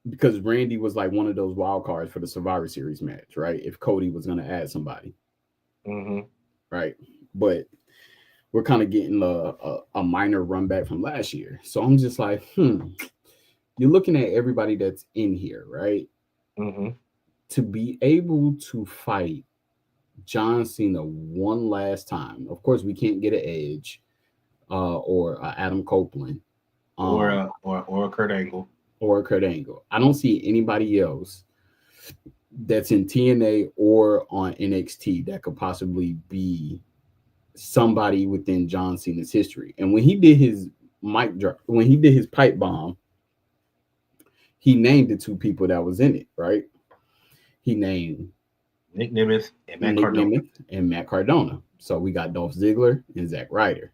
because Randy was like one of those wild cards for the Survivor Series match, right? If Cody was going to add somebody, right? But we're kind of getting a minor run back from last year. So I'm just like, you're looking at everybody that's in here, right? To be able to fight John Cena one last time. Of course, we can't get an Edge or Adam Copeland or a Kurt Angle. Or Kurt Angle. I don't see anybody else that's in TNA or on NXT that could possibly be somebody within John Cena's history. And when he did his mic drop, when he did his pipe bomb, he named the 2 people that was in it, right? He named Nick Nemeth and Matt Cardona. So we got Dolph Ziggler and Zack Ryder,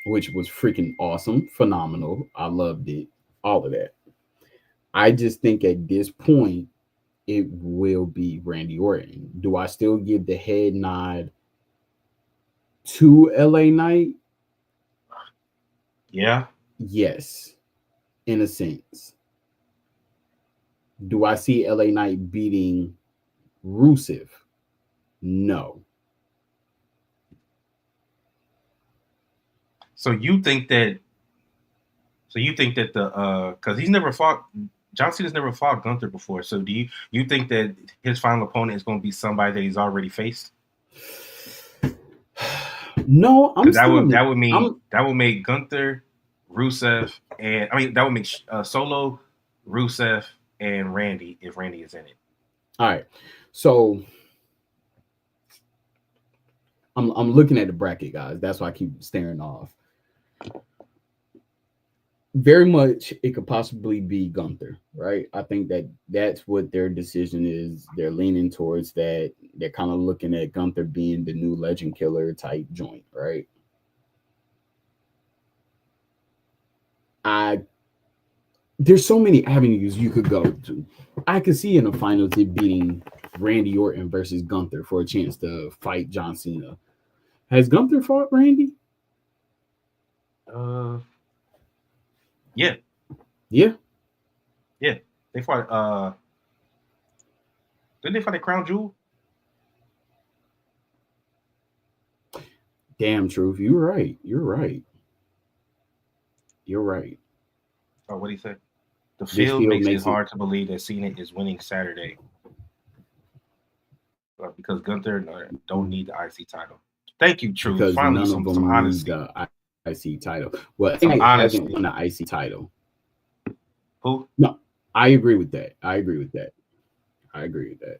which was freaking awesome, phenomenal. I loved it, all of that. I just think at this point, it will be Randy Orton. Do I still give the head nod to LA Knight? Yeah. Yes, in a sense. Do I see LA Knight beating Rusev? No. So you think that the because he's never fought John Cena's never fought Gunther before. So do you think that his final opponent is going to be somebody that he's already faced? No, that would make Gunther, Rusev, and that would make Solo, Rusev, and Randy if Randy is in it. All right, so I'm looking at the bracket, guys. That's why I keep staring off. Very much, it could possibly be Gunther, right? I think that's what their decision is. They're leaning towards that. They're kind of looking at Gunther being the new legend killer type joint, right? There's so many avenues you could go to. I could see in the finals it being Randy Orton versus Gunther for a chance to fight John Cena. Has Gunther fought Randy? Yeah. Yeah. Yeah. They fought didn't they fight at Crown Jewel? Damn truth. You're right. You're right. You're right. Oh, what do you say? The This field field makes it makes it hard to believe that Cena is winning Saturday because Gunther don't need the IC title. Thank you, Truth. because Finally, none of some them need honesty. the IC title. Well, Some LA hasn't honesty. won the IC title. Who? No, I agree with that. I agree with that. I agree with that.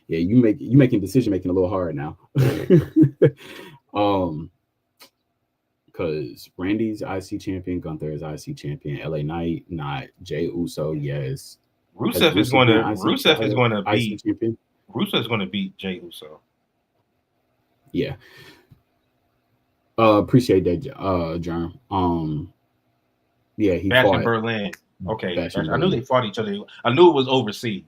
Yeah, you making decision making a little hard now. um, because Randy's IC champion, Gunther is IC champion, LA Knight not, Jay Uso yes. Has Rusev is Rusev going been to IC Rusev is going to IC beat champion? Rusev is going to beat Jey Uso. Yeah. Appreciate that, Germ. Yeah, he Bash in fought Berlin. Okay, Bash in I knew they Berlin. fought each other. I knew it was overseas.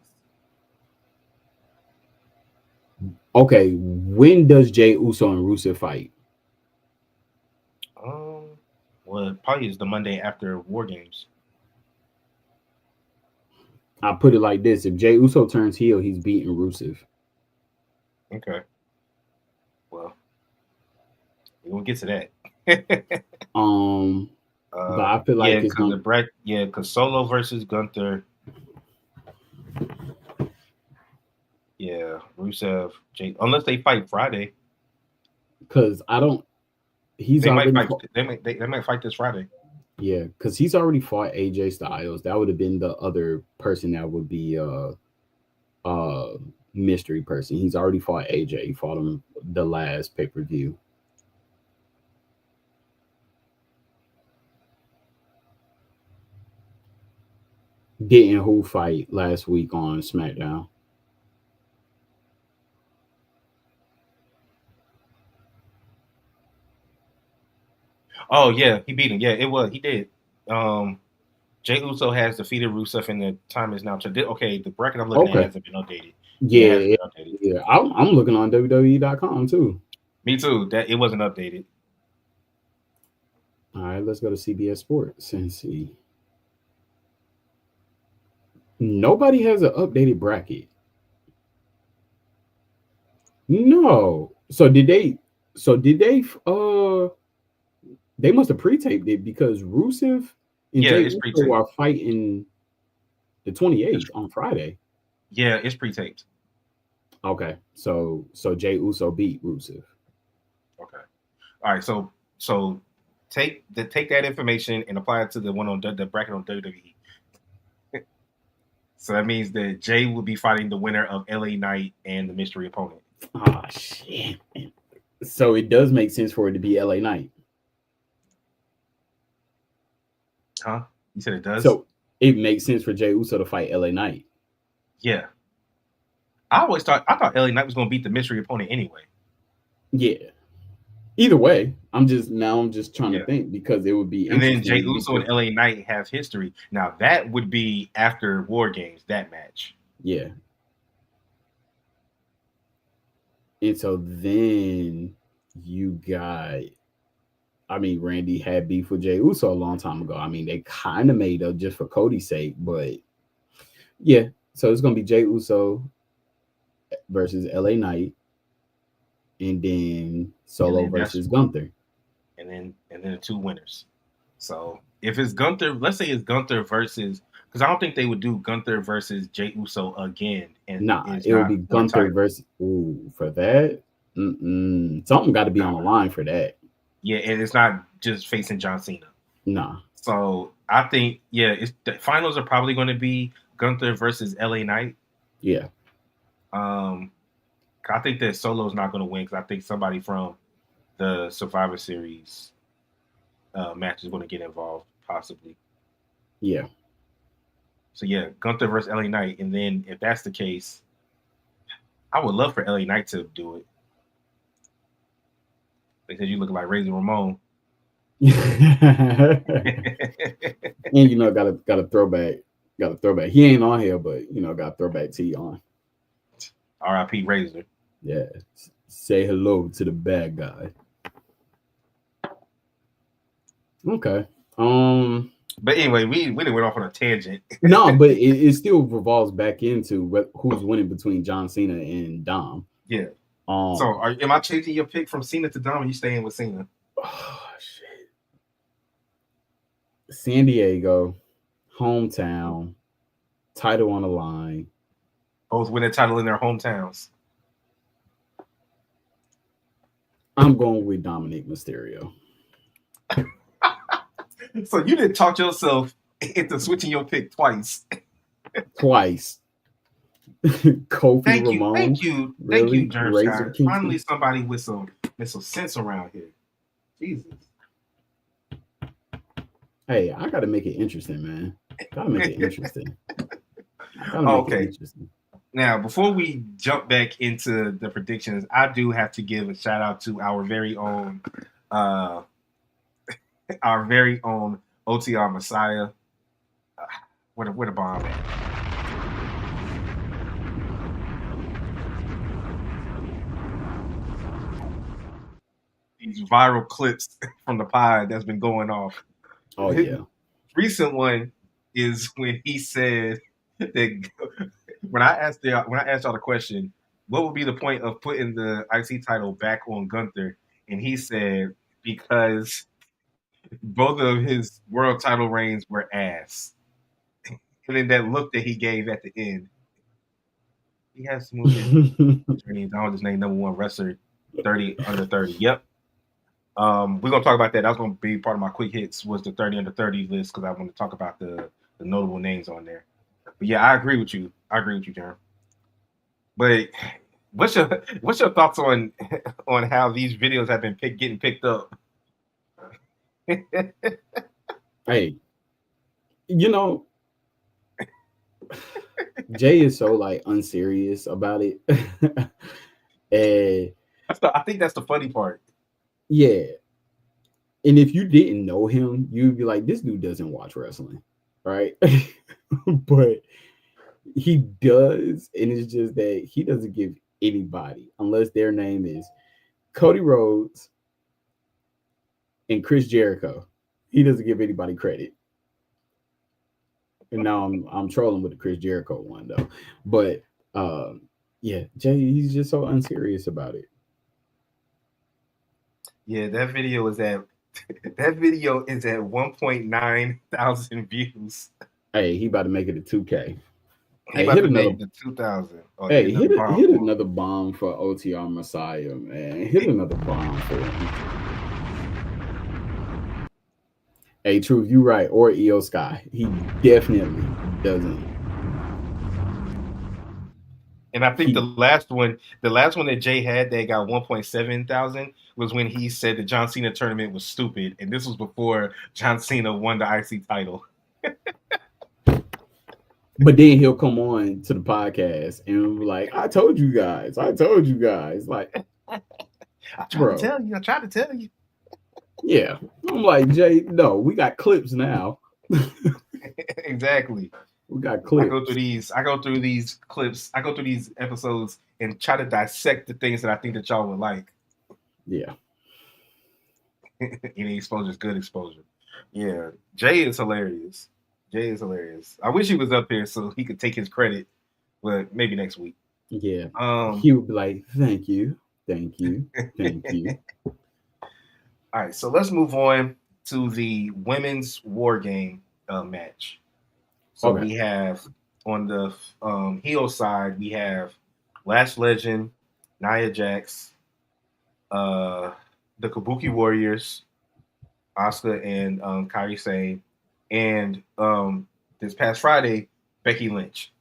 Okay, when does Jay Uso and Rusev fight? Um, well, probably is the Monday after War Games. I put it like this: if Jay Uso turns heel, he's beating Rusev. Okay, well, we gonna get to that. Um, but I feel Yeah, like it's because going. the Brett, yeah, because Solo versus Gunther. Yeah, Rusev, unless they fight Friday, Because I don't. He's they might already fight. fought, They might fight this Friday. yeah, because he's already fought AJ Styles. That would have been the other person that would be uh mystery person. He's already fought AJ. He fought him the last pay-per-view. Didn't who fight last week on SmackDown? Oh yeah, he beat him. Yeah, it was. He did. Um, Jay Uso has defeated Rusev, and the time is now. Okay, the bracket I'm looking at Okay. hasn't been updated. Yeah, it hasn't Yeah, been updated. yeah. I'm looking on WWE.com too. Me too. That it wasn't updated. All right, let's go to CBS Sports and see. Nobody has an updated bracket. No. So did they? So did they? They must have pre-taped it because Rusev and Yeah, Jay it's Uso pre-taped. are fighting the It's, 28th on Friday. yeah, it's pre-taped. Okay, so Jay Uso beat Rusev. Okay. All right. So take that information and apply it to the one on the bracket on WWE. So that means that Jay will be fighting the winner of LA Knight and the mystery opponent. Oh shit! So it does make sense for it to be LA Knight. Huh? You said it does? So it makes sense for Jay Uso to fight LA Knight. Yeah. I thought LA Knight was going to beat the mystery opponent anyway. Yeah. Either way, I'm just trying to Yeah. think because it would be And then Jay interesting Uso because and LA Knight have history. Now that would be after War Games, that match. yeah. And so then you got, I mean, Randy had beef with Jay Uso a long time ago. I mean, they kind of made up just for Cody's sake, but yeah. So it's gonna be Jay Uso versus LA Knight, and then And Solo then that's versus Gunther. and then the two winners. So if it's Gunther, let's say it's Gunther versus, because I don't think they would do Gunther versus Jay Uso again, and Nah, it's it would not be for the Gunther title. versus. Ooh, for that, something got to be on the Nah. line for that. Yeah, and it's not just facing John Cena. Nah, So I think it's the finals are probably going to be Gunther versus LA Knight. yeah, Um, I think that Solo's not going to win because I think somebody from the Survivor Series match is going to get involved, possibly. yeah. So yeah, Gunther versus LA Knight, and then if that's the case, I would love for LA Knight to do it. They said you look like Razor Ramon. And got a throwback, He ain't on here, but got a throwback tee on. R.I.P. Razor. Yeah, say hello to the bad guy. Okay. But anyway, we went off on a tangent. No, but it still revolves back into who's winning between John Cena and Dom. Yeah. Um, So, am I changing your pick from Cena to Dom? Or you staying with Cena? oh, shit. San Diego, hometown, title on the line. Both win a title in their hometowns. I'm going with Dominic Mysterio. So you didn't talk yourself into switching your pick twice. Twice. Kofi Ramone, thank you, really? Jerv Razor Scott. Finally, Kingston. somebody with some sense around here. Jesus. Hey, I gotta make it interesting, man. Gotta make it interesting. I gotta make it Okay, interesting. now before we jump back into the predictions, I do have to give a shout out to uh, our very own OTR Messiah. Where the bomb at? These viral clips from the pod that's been going off. Oh His yeah. recent one is when he said that when I asked y'all the question, what would be the point of putting the IC title back on Gunther? And he said because both of his world title reigns were ass. And then that look that he gave at the end, he has to move his journey. I just named number one wrestler 30 under 30. Yep. We're gonna talk about that. That was gonna be part of my quick hits was the 30 under 30 list because I want to talk about the notable names on there. But yeah, I agree with you. I agree with you, Jeremy. But what's your thoughts on on how these videos have been getting picked up? Hey, you know, Jay is so like unserious about it. And I think that's the funny part. yeah. And if you didn't know him, you'd be like, this dude doesn't watch wrestling, right? But he does, and it's just that he doesn't give anybody, unless their name is Cody Rhodes and Chris Jericho. He doesn't give anybody credit. And now I'm trolling with the Chris Jericho one though, but yeah, Jay, he's just so unserious about it. Yeah, that video is at 1.9 thousand views. Hey, he about to make it a 2K. He Hey, about hit to another. make the 2000. Oh yeah, Hey, another bomb hit for him. another bomb for OTR Messiah, man. Hit another bomb for him. Hey, Truth, you right. Or EO Sky. He definitely doesn't. And I think He the last one that Jay had that got 1.7 thousand was when he said the John Cena tournament was stupid, and this was before John Cena won the IC title. but then he'll come on to the podcast and be like, I told you guys. I told you guys. Like, I tried to bro. tell you. I tried to tell you. Yeah. I'm like, Jay, no, we got clips now. Exactly. We got I go through clips. these. I go through these clips. I go through these episodes and try to dissect the things that I think that y'all would like. Yeah. Any exposure is good exposure. Yeah, Jay is hilarious. Jay is hilarious. I wish he was up here so he could take his credit, but maybe next week. Yeah. Um. He would be like, thank you. Thank you. Thank you. All right, so let's move on to the women's war game match. So Okay. we have on the heel side, we have Lash Legend, Nia Jax, uh, the Kabuki Warriors, Asuka and Kairi Sane, and this past Friday, Becky Lynch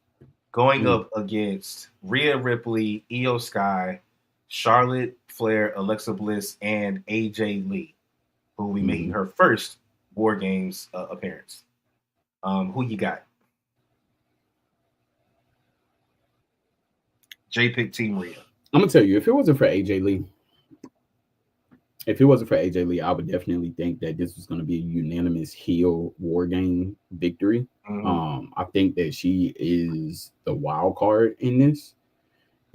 going Mm, up against Rhea Ripley, Io Sky, Charlotte Flair, Alexa Bliss, and AJ Lee, who will be making mhm. her first War Games appearance. Who you got? J pick Team Rhea. I'm gonna tell you, if it wasn't for AJ Lee, if it wasn't for AJ Lee, I would definitely think that this was going to be a unanimous heel war game victory. Mm-hmm. I think that she is the wild card in this,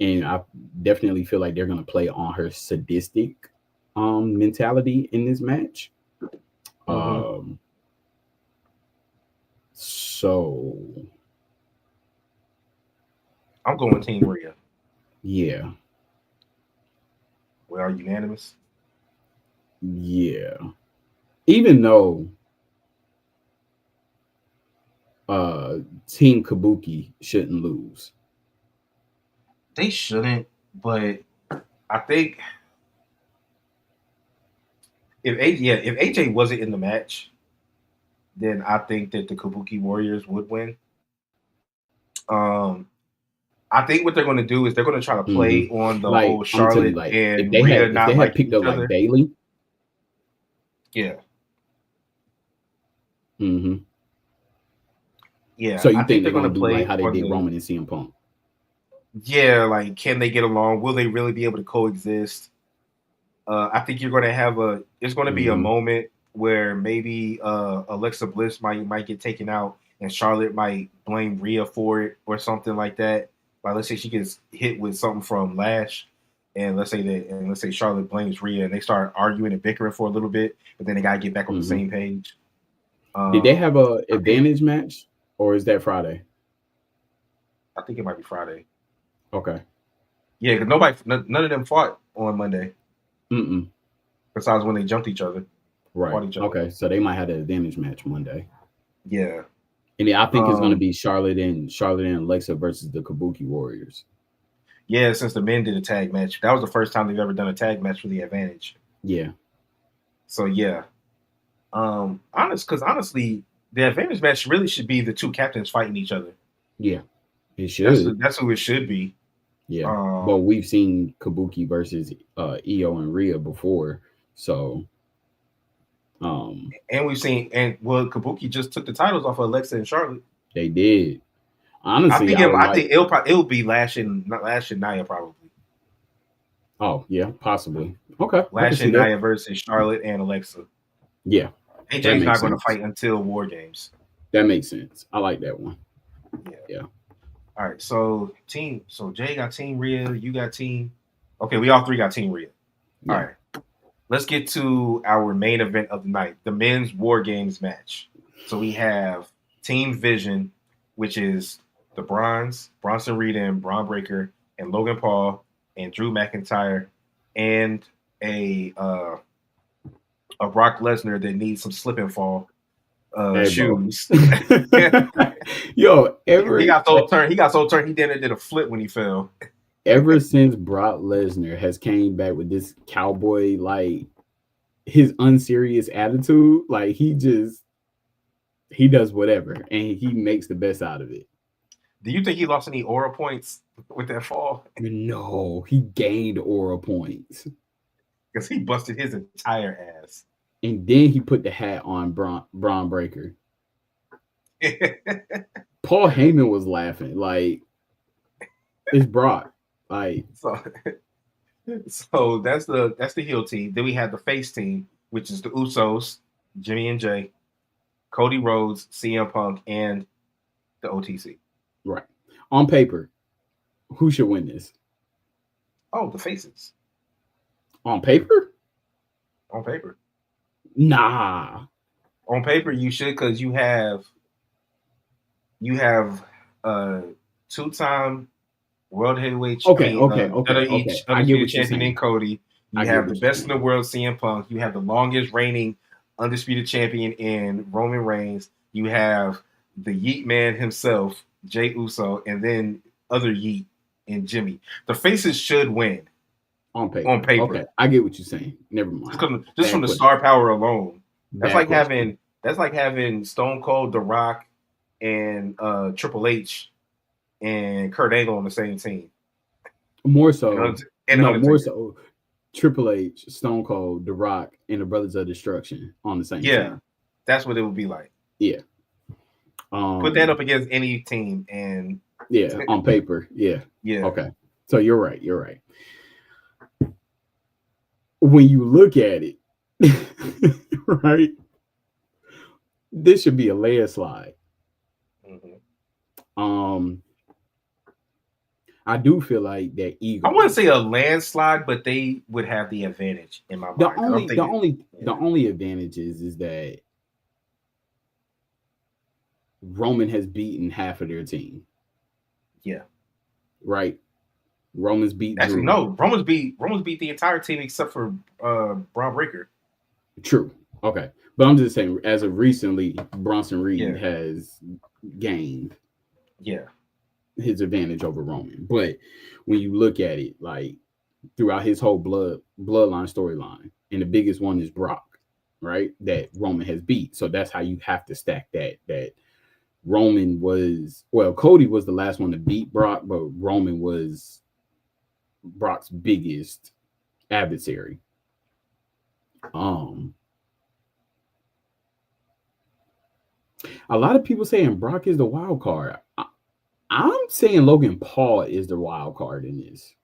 and I definitely feel like they're going to play on her sadistic mentality in this match. Mm-hmm. Um, so I'm going Team Rhea. yeah, We are unanimous. Yeah. Even though Team Kabuki shouldn't lose. They shouldn't, but I think if AJ wasn't in the match, then I think that the Kabuki Warriors would win. Um, I think what they're going to do is they're going to try to play on the Like whole I'm gonna tell you, Charlotte like and Rhea if they not had liking picked each up like other. Bailey, Yeah, mm-hmm. yeah. So I you think think they're they're going gonna to do like play how they on did the Roman and CM Punk? yeah. Like, can they get along? Will they really be able to coexist? I think you're going to have a. It's going to be a Mm-hmm. moment where maybe Alexa Bliss might get taken out, and Charlotte might blame Rhea for it or something like that. Like, let's say she gets hit with something from Lash, and let's say Charlotte blames Rhea, and they start arguing and bickering for a little bit, but then they got to get back on the Mm-hmm. same page. Did they have a I think advantage match or is that Friday? I think it might be Friday. Okay. Yeah, because none of them fought on Monday Mm-mm. besides when they jumped each other, Right. fought each other. Okay. So they might have an advantage match Monday. Yeah. And I think it's gonna Um, be Charlotte and Alexa versus the Kabuki Warriors. Yeah, since the men did a tag match, that was the first time they've ever done a tag match for the advantage. Yeah. So yeah, because honestly, the advantage match really should be the two captains fighting each other. Yeah. It should. That's who it should be. Yeah. But Um, we've seen Kabuki versus Io and Rhea before. So and we've seen Kabuki just took the titles off of Alexa and Charlotte. they did. Honestly, I would I like. think it'll be Lash and Nia probably. Oh yeah, possibly. Okay, I can Lash see and that. Nia versus Charlotte and Alexa. Yeah, that AJ's makes not going to sense. fight until War Games. That makes sense. I like that one. Yeah. Yeah. All right. So team. So Jay got Team Rhea. You got Team. Okay, we all three got Team Rhea. All Yeah. right. Let's get to our main event of the night, the men's War Games match. So we have Team Vision, which is the Bronson Reed and Braun Breaker, and Logan Paul and Drew McIntyre, and a Brock Lesnar that needs some slip and fall Hey, bro. shoes. Yo, He got so turned. He got so turned. He did a flip when he fell. ever since Brock Lesnar has came back with this cowboy like his unserious attitude, like he does whatever and he makes the best out of it. Do you think he lost any aura points with that fall? No, he gained aura points. Because he busted his entire ass. And then he put the hat on Braun Breaker. Paul Heyman was laughing like it's Brock. Like so, so that's the heel team. Then we have the face team, which is the Usos, Jimmy and Jay, Cody Rhodes, CM Punk, and the OTC. right. On paper, who should win this? Oh, the faces. On paper? On paper. Nah. On paper, you should because you have two-time world heavyweight. Okay. I get Undisputed what you're champion in saying. Cody. You I get have the what you're best in saying. the world, CM Punk. You have the longest reigning undisputed champion in Roman Reigns. You have the Yeet Man himself, Jey Uso, and then other Yeet and Jimmy. The faces should win On paper. on paper. Okay. I get what you're saying. Never mind. Just from the star power alone. That's like question. having Stone Cold, The Rock, and Triple H and Kurt Angle on the same team. More so. And No, more so. Triple H, Stone Cold, The Rock, and the Brothers of Destruction on the same team. That's what it would be like. Yeah. Put that up against any team and yeah, on paper. Yeah. Yeah. Okay. So you're right. You're right. When you look at it, right, this should be a landslide. Mm-hmm. I do feel like that ego. I wouldn't say a landslide, but they would have the advantage in my mind. The only advantage is that Roman has beaten half of their team. Yeah. Right. Roman's beat Actually, Drew. no. Roman's beat the entire team except for Braun Breaker. True. Okay. But I'm just saying, as of recently, Bronson Reed Yeah, has gained yeah. his advantage over Roman. But when you look at it, like throughout his whole bloodline storyline, and the biggest one is Brock, right? That Roman has beat. So that's how you have to stack that Roman was, well, Cody was the last one to beat Brock, but Roman was Brock's biggest adversary. Um a lot of people saying Brock is the wild card. I'm saying Logan Paul is the wild card in this.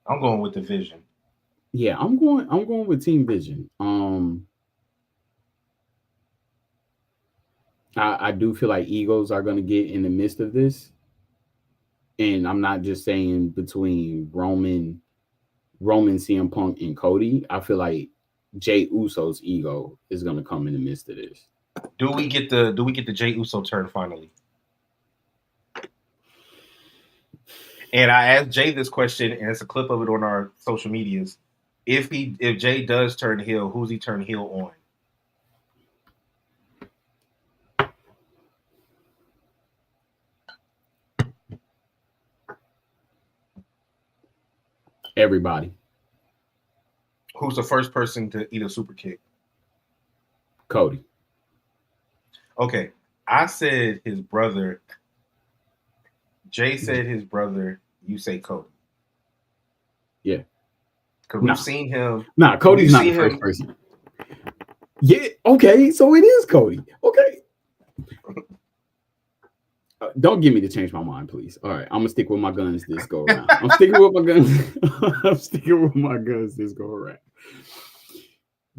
I'm going with the Vision. Yeah, I'm going with Team Vision. I do feel like egos are going to get in the midst of this, and I'm not just saying between Roman, CM Punk, and Cody. I feel like Jay Uso's ego is going to come in the midst of this. Do we get the Jey Uso turn finally? And I asked Jay this question, and it's a clip of it on our social medias. If Jay does turn heel, who's he turn heel on? Everybody, Who's the first person to eat a super kick? Cody. Okay, I said his brother. Jay said his brother. You say Cody. Yeah. Because we've Nah, seen him. Cody's We've not the seen first him. person. Yeah. Okay. So it is Cody. Okay. Don't get me to change my mind, please. All right, I'm gonna stick with my guns this go around. I'm sticking with my guns. I'm sticking with my guns this go around.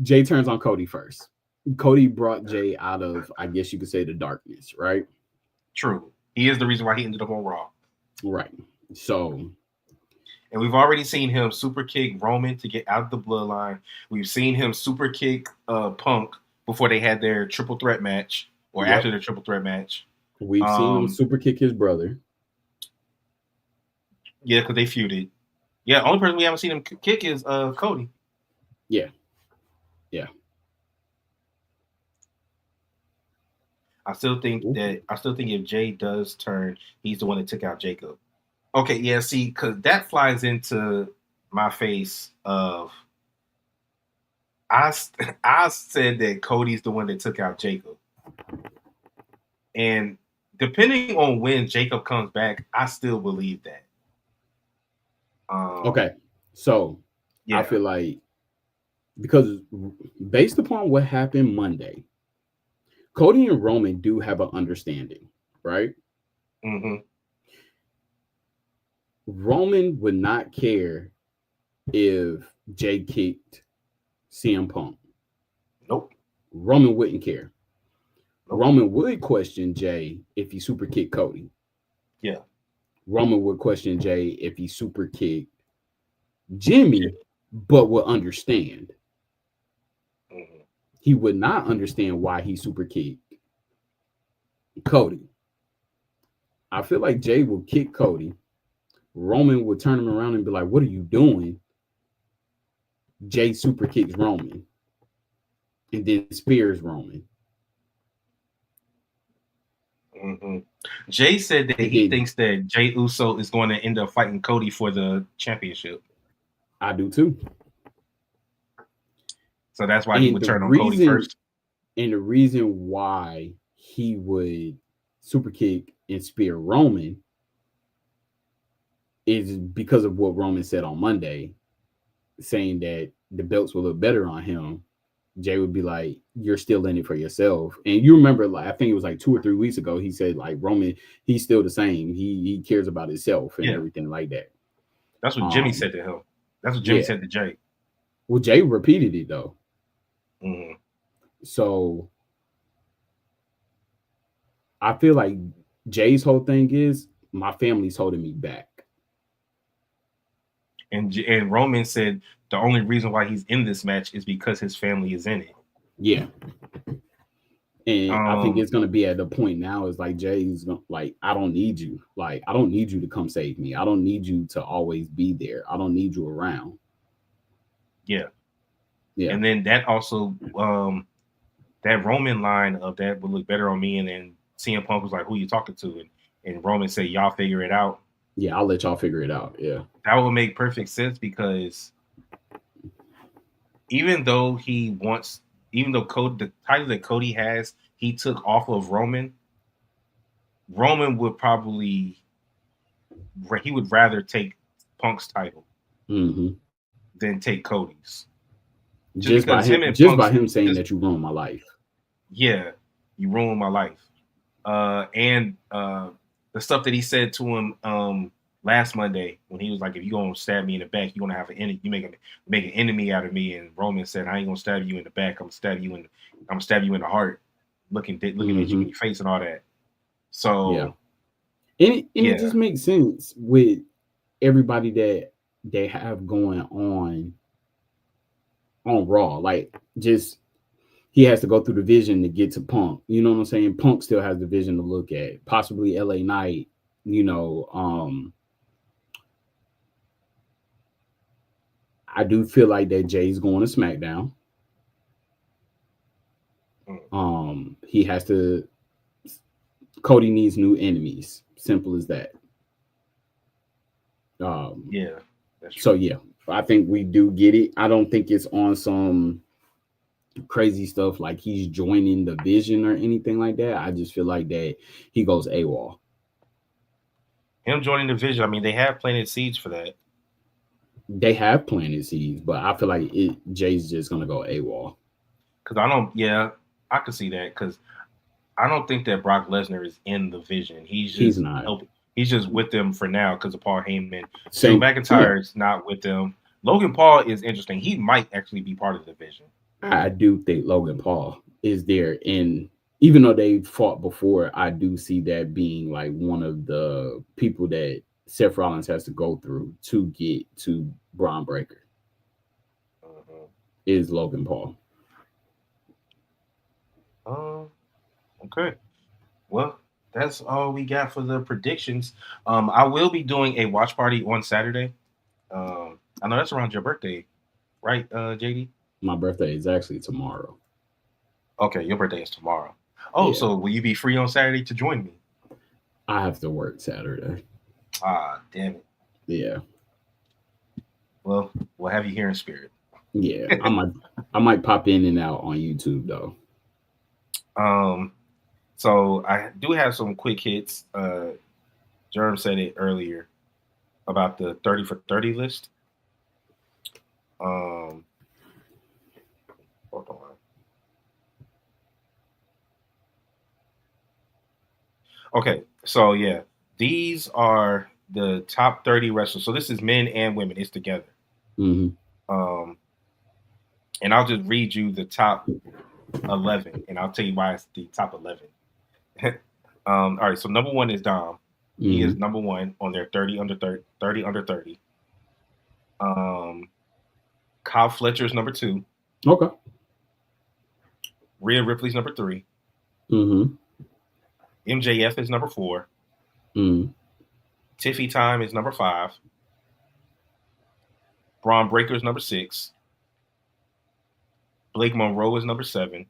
Jay turns on Cody first. Cody brought Jay out of, I guess you could say, the darkness, right? True. He is the reason why he ended up on Raw. Right. So, And we've already seen him super kick Roman to get out of the bloodline. We've seen him super kick Punk before they had their triple threat match or yep, after their triple threat match. we've seen him super kick his brother. Yeah, because they feuded. Yeah, only person we haven't seen him kick is Cody. Yeah, yeah. I still think if Jay does turn, he's the one that took out Jacob. Okay, yeah, see, because that flies into my face of I I said that Cody's the one that took out Jacob, and depending on when Jacob comes back, I still believe that. Okay, so I Yeah. feel like because based upon what happened Monday, Cody and Roman do have an understanding, right? Mm-hmm. Roman would not care if Jay kicked CM Punk. Nope. Roman wouldn't care. Nope. Roman would question Jay if he super kicked Cody. Yeah. Roman would question Jay if he super kicked Jimmy, but would understand. Mm-hmm. He would not understand why he super kicked Cody. I feel like Jay will kick Cody. Roman would turn him around and be like, "What are you doing?" Jay super kicks Roman and then spears Roman. Mm-hmm. Jay said that And he then thinks that Jay Uso is going to end up fighting Cody for the championship. I do too. So that's why he And would the turn on Cody reason first. and the reason why he would super kick and spear Roman is because of what Roman said on Monday, saying that the belts will look better on him. Jay would be like, "You're still in it for yourself." And you remember, like I think it was like 2 or 3 weeks ago, he said like Roman, he's still the same. He cares about himself and Yeah. everything like that. That's what Jimmy said to him. That's what Jimmy Yeah. said to Jay. Well, Jay repeated it though. Mm-hmm. So I feel like Jay's whole thing is my family's holding me back. And Roman said the only reason why he's in this match is because his family is in it. Yeah. And I think Um, it's gonna be at the point now is like Jay's gonna like, I don't need you. Like, I don't need you to come save me. I don't need you to always be there. I don't need you around. yeah, Yeah. and then that also that Roman line of that would look better on me, and then CM Punk was like, "Who you talking to?" And Roman said, "Y'all figure it out." Yeah, I'll let y'all figure it out. Yeah. That would make perfect sense because even though he wants, even though the title that Cody has, he took off of Roman. Roman would probably he would rather take Punk's title Hmm. than take Cody's, just Just by because him, him and just by Punk's him saying just that you ruined my life. yeah, you ruined my life. And the stuff that he said to him last Monday when he was like, "If you gonna stab me in the back, you gonna have an enemy. You make an enemy out of me." And Roman said, "I ain't gonna stab you in the back. I'm gonna stab you in the heart, looking at you in Hmm. your face and all that." Yeah. So And it yeah, just makes sense with everybody that they have going on Raw. Like, just he has to go through the vision to get to Punk. You know what I'm saying? Punk still has the vision to look at. Possibly LA Knight, you know. I do feel like that Jay's going to SmackDown. mm, He has to Cody needs new enemies. Simple as that. Um, yeah, that's so true. yeah, I think we do get it. I don't think it's on some crazy stuff like he's joining the vision or anything like that. I just feel like that he goes AWOL. Him joining the Vision, I mean, they have planted seeds for that They have planted seeds, but I feel like Jay's just gonna go AWOL. because I don't. Yeah, I can see that because I don't think that Brock Lesnar is in the Vision. He's He's just not. helping. He's just with them for now because of Paul Heyman. Drew Same. Yeah, McIntyre's not with them. Logan Paul is interesting. He might actually be part of the Vision. I do think Logan Paul is there, and even though they fought before, I do see that being like one of the people that Seth Rollins has to go through to get to Braun Breaker Uh-huh. is Logan Paul. Um, okay. Well, that's all we got for the predictions. I will be doing a watch party on Saturday. I know that's around your birthday, right, JD? My birthday is actually tomorrow. Okay, your birthday is tomorrow. Oh, Yeah, so will you be free on Saturday to join me? I have to work Saturday. Ah, damn it. Yeah, Well, we'll have you here in spirit. yeah. I might pop in and out on YouTube though. um, so I do have some quick hits. Germ said it earlier about the 30 for 30 list. Um, hold on. Okay, so yeah, these are the top 30 wrestlers. So this is men and women. It's together. Hmm. Um, and I'll just read you the top 11, and I'll tell you why it's the top 11. All right, so number one is Dom. He is Hmm. number one on their 30 under 30. 30 under 30. Um, Kyle Fletcher's number two. Okay. Rhea Ripley's number three. Hmm. MJF is number four. Hmm. Tiffy Time is number five. Braun Breaker is number six. Blake Monroe is number seven.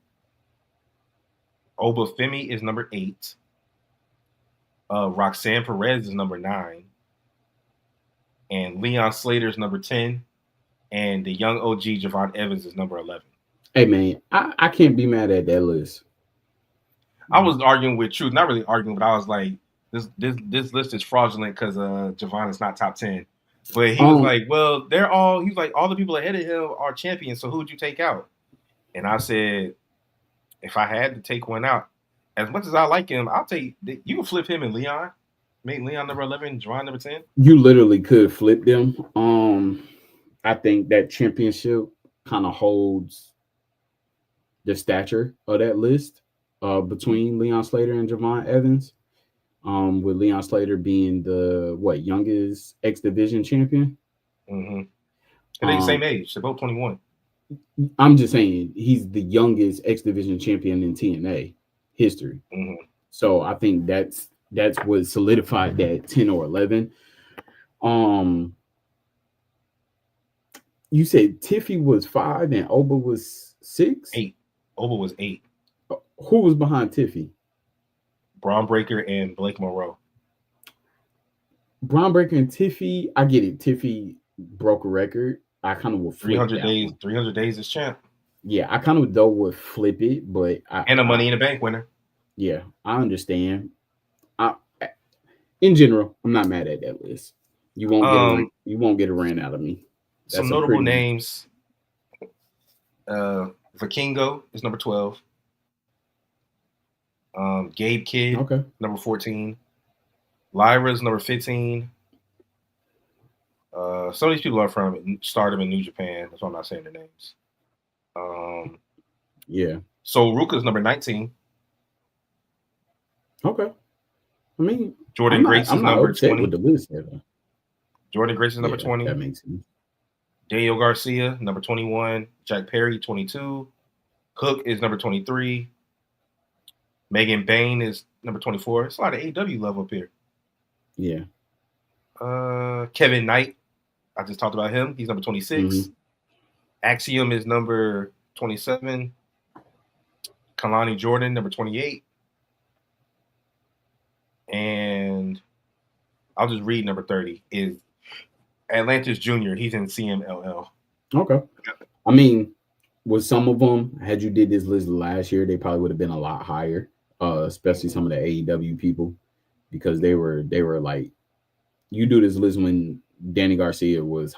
Oba Femi is number eight. Roxanne Perez is number nine. And Leon Slater is number 10. And the young OG Javon Evans is number 11. Hey man, I can't be mad at that list. I was arguing with Truth, not really arguing, but I was like, this list is fraudulent because Javon is not top 10. But he was Um, like, well, they're all, he was like, all the people ahead of him are champions, so who would you take out? And I said, if I had to take one out, as much as I like him, I'll take, you can flip him and Leon. Make Leon number 11, Javon number 10. you literally could flip them. I think that championship kind of holds the stature of that list between Leon Slater and Javon Evans. With Leon Slater being the youngest X Division champion. Mm-hmm. And they the same Um, age. They're both 21. I'm just saying he's the youngest X Division champion in TNA. history. Mm-hmm. So I think that's what solidified that 10 or 11. Um, you said Tiffy was 5 and Oba was 6. 8. Oba was 8. Who was behind Tiffy? Braun Breaker and Blake Monroe. Braun Breaker and Tiffy. I get it. Tiffy broke a record. I kind of will flip 300 that days. one. 300 days as champ. Yeah, I kind of though would flip it, but And a Money in the Bank winner. yeah, I understand. I in general, I'm not mad at that list. You won't get a rant out of me. Some That's a notable pretty names. Vikingo is number 12. Gabe Kidd, okay. number 14. Lyra's number 15. Some of these people are from Stardom in New Japan. That's why I'm not saying their names. Yeah. So Ruka's number 19. Okay. I mean, Jordan Grace is I'm not number upset 20. with the list ever. Jordan Grace is number Yeah, 20. that makes sense. Daniel Garcia, number 21. Jack Perry, 22. Hook is number 23. Megan Bain is number 24. It's a lot of AW love up here. Yeah. Kevin Knight, I just talked about him. He's number 26. Mm-hmm. Axiom is number 27. Kalani Jordan, number 28. And I'll just read number 30 is Atlantis Jr. He's in CMLL. Okay. I mean, with some of them, had you did this list last year, they probably would have been a lot higher. Especially some of the AEW people, because they were like, you do this list when Danny Garcia was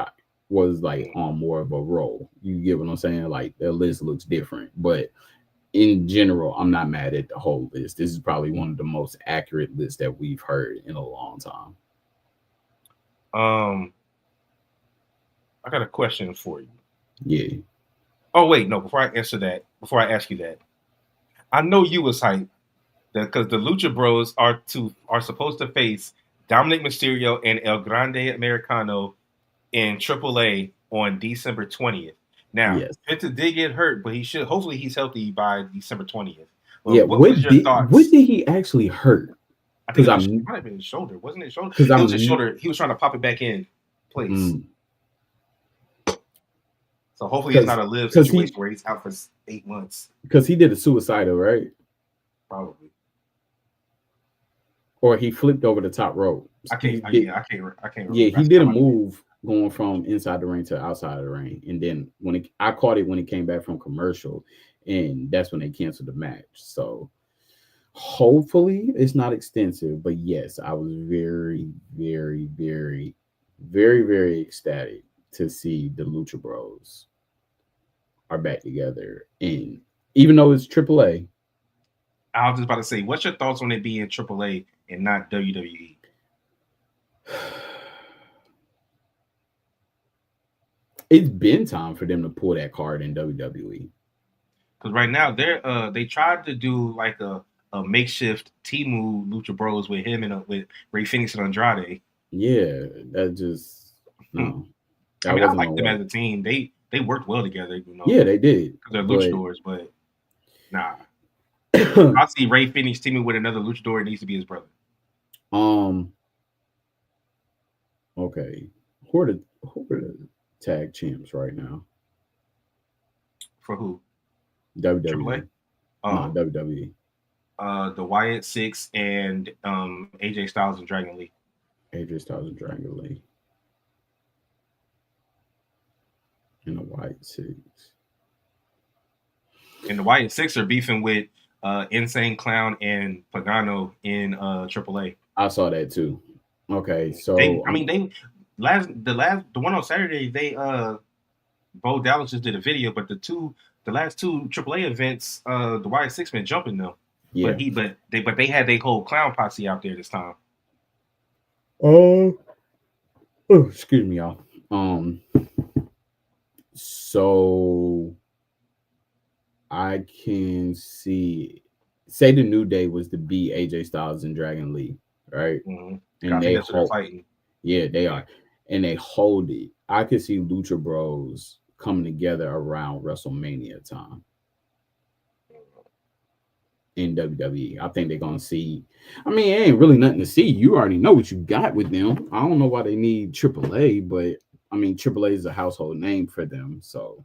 like on more of a roll. You get what I'm saying? Like the list looks different, but in general, I'm not mad at the whole list. This is probably one of the most accurate lists that we've heard in a long time. I got a question for you. Yeah. Oh wait, no. Before I ask you that, I know you was hyped because the Lucha Bros are supposed to face Dominic Mysterio and El Grande Americano in AAA on December 20th. Now, Yes. Penta did get hurt, but hopefully he's healthy by December 20th. Well, Yeah. what was your thoughts? What did he actually hurt? I think it might have been his shoulder, wasn't it? Shoulder? It was his shoulder. He was trying to pop it back in place. So hopefully it's not a live situation where he's out for 8 months. Because he did a suicidal, right? Probably. Or he flipped over the top rope. I can't remember. Yeah, he did a move going from inside the ring to outside of the ring. And then I caught it when it came back from commercial, and that's when they canceled the match. So hopefully it's not extensive. But yes, I was very, very, very, very, very ecstatic to see the Lucha Bros are back together. And even though it's AAA, I was just about to say, what's your thoughts on it being AAA and not WWE? It's been time for them to pull that card in WWE. Because right now they tried to do like a makeshift Timu Lucha Bros with him and with Ray Phoenix and Andrade. Yeah, that just no. I mean, I like them as a team. They worked well together. You know, yeah, they did. Because they're luchadors, but nah. I see Ray Phoenix teaming with another luchador. It needs to be his brother. Okay. Who are the tag champs right now? For who? WWE. No, WWE. The Wyatt Six and AJ Styles and Dragon Lee. AJ Styles and Dragon Lee. And the Wyatt Six. And the Wyatt Six are beefing with Insane Clown and Pagano in AAA. I saw that too. Okay, so the one on Saturday, Bo Dallas just did a video, but the last two AAA events, the Wyatt Six been jumping though. Yeah. But they had their whole clown posse out there this time. Oh, excuse me, y'all. So I can say the New Day was to beat AJ Styles and Dragon Lee, right? Mm-hmm. And they're fighting. Yeah, they are. And they hold it. I could see Lucha Bros coming together around WrestleMania time. in WWE. I think they're gonna see. I mean, it ain't really nothing to see. You already know what you got with them. I don't know why they need AAA, but I mean, AAA is a household name for them. So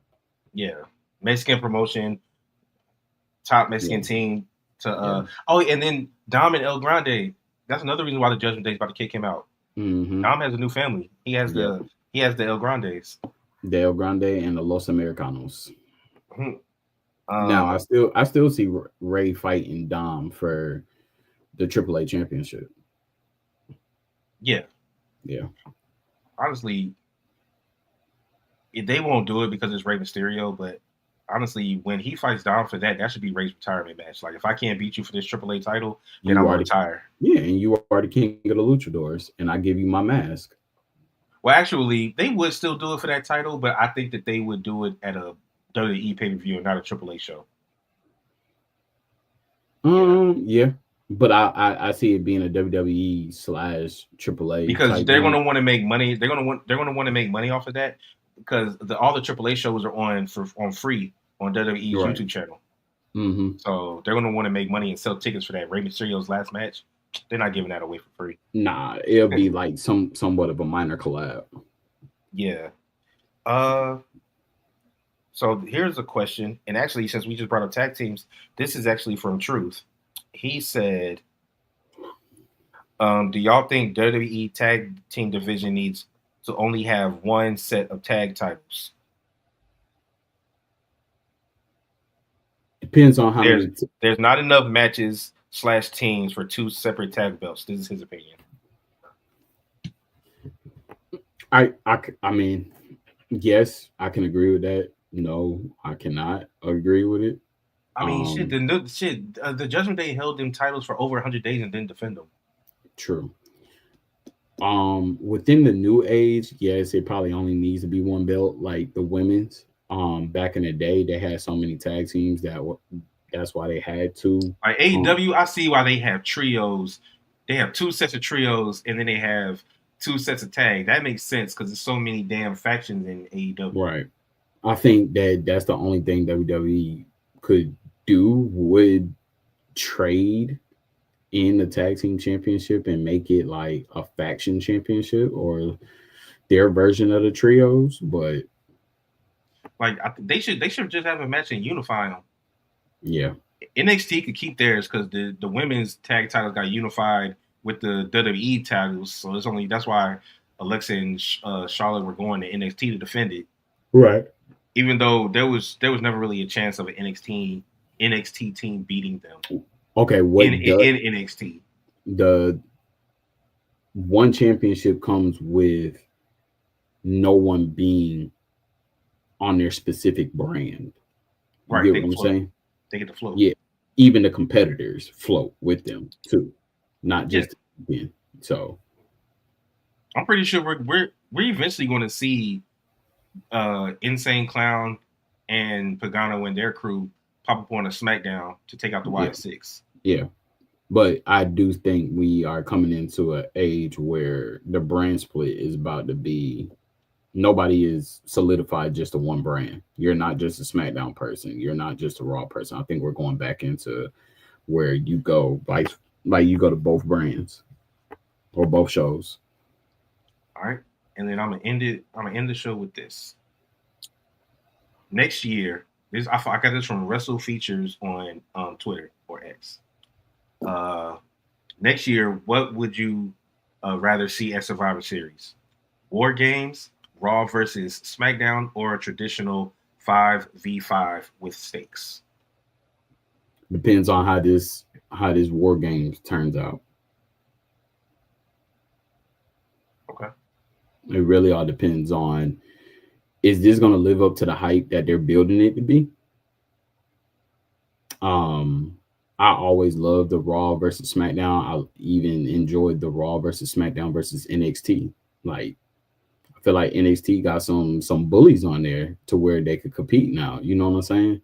Yeah, Mexican promotion, top Mexican yeah, team to yeah. oh, and then Dom and El Grande. That's another reason why the Judgment Day is about to kick him out. Mm-hmm. Dom has a new family. Yep. He has the El Grandes. Del Grande and the Los Americanos. Mhm. Now, Um, I still see Ray fighting Dom for the AAA championship. yeah, Yeah, honestly, they won't do it because it's Rey Mysterio. But honestly, when he fights Dom for that, that should be Rey's retirement match. Like, if I can't beat you for this AAA title, then I'm you gonna are the retire. yeah, and you are the king of the luchadors, and I give you my mask. Well, actually, they would still do it for that title, but I think that they would do it at a WWE pay per view and not a AAA show. Yeah, Yeah, but I see it being a WWE slash AAA because type they're joint. gonna want to make money. They're gonna want to make money off of that because all the AAA shows are on free on WWE's Right. YouTube channel. Mm-hmm. So they're gonna want to make money and sell tickets for that. Rey Mysterio's last match, they're not giving that away for free. Nah, it'll be like somewhat of a minor collab. Yeah. Uh. So here's a question, and actually, since we just brought up tag teams, this is actually from Truth. He said, "Do y'all think WWE tag team division needs to only have one set of tag titles? Depends on how There's many. there's not enough matches slash teams for two separate tag belts." This is his opinion. I mean, yes, I can agree with that. No, I cannot agree with it. I mean, shit. Um, The Judgment Day held them titles for over 100 days and didn't defend them. True. Within the new age, yes, it probably only needs to be one belt, like the women's. Back in the day, they had so many tag teams that's why they had to. Like Um, AEW, I see why they have trios. They have two sets of trios, and then they have two sets of tag. That makes sense because there's so many damn factions in AEW. right. I think that's the only thing WWE could do would trade in the tag team championship and make it like a faction championship or their version of the trios. But Like they should just have a match and unify them. yeah, NXT could keep theirs because the women's tag titles got unified with the WWE titles, so it's only that's why Alexa and Charlotte were going to NXT to defend it. right. Even though there was never really a chance of an NXT team beating them Okay, in NXT. the one championship comes with no one being on their specific brand. You Right, get they what can I'm float. saying? They get to float. Yeah. Even the competitors float with them too, not Yeah, just the champion. So I'm pretty sure we're eventually going to see Insane Clown and Pagano and their crew pop up on a SmackDown to take out the yeah, Y6. yeah. But I do think we are coming into an age where the brand split is about to be nobody is solidified just to one brand. You're not just a SmackDown person. You're not just a Raw person. I think we're going back into where you go like you go to both brands or both shows. All right, and then I'm gonna end it. I'm gonna end the show with this. Next year, I got this from Wrestle Features on Twitter or X. Uh, Next year, what would you rather see at Survivor Series? War Games, Raw versus SmackDown, or a traditional 5v5 with stakes? Depends on how this War Games turns out. Okay. It really all depends on is this going to live up to the hype that they're building it to be? Um, I always loved the Raw versus SmackDown. I even enjoyed the Raw versus SmackDown versus NXT. Like I feel like NXT got some bullies on there to where they could compete now. You know what I'm saying?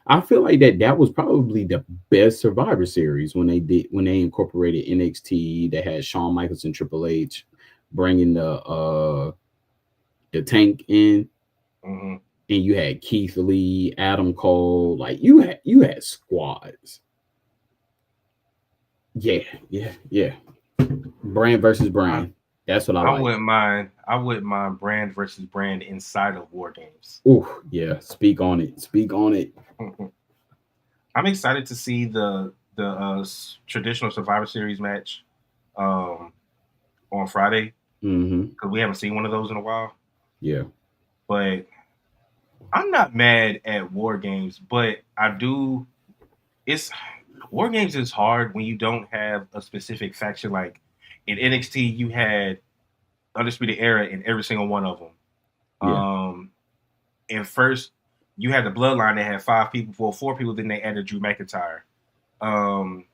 I feel like that was probably the best Survivor Series when they incorporated NXT. They had Shawn Michaels and Triple H bringing the Tank in, Mm-hmm. and you had Keith Lee, Adam Cole. Like you had squads. Yeah. Brand versus I, brand. That's what I I like. wouldn't mind. I wouldn't mind brand versus brand inside of war games. Ooh, yeah. Speak on it. Speak on it. I'm excited to see the traditional Survivor Series match um, on Friday Mm-hmm. because we haven't seen one of those in a while. Yeah. But I'm not mad at war games, but I do. It's war games is hard when you don't have a specific faction. Like in NXT, you had Undisputed Era in every single one of them. Yeah. And first, you had the Bloodline that had 5 people, well, 4 people. Then they added Drew McIntyre. Um,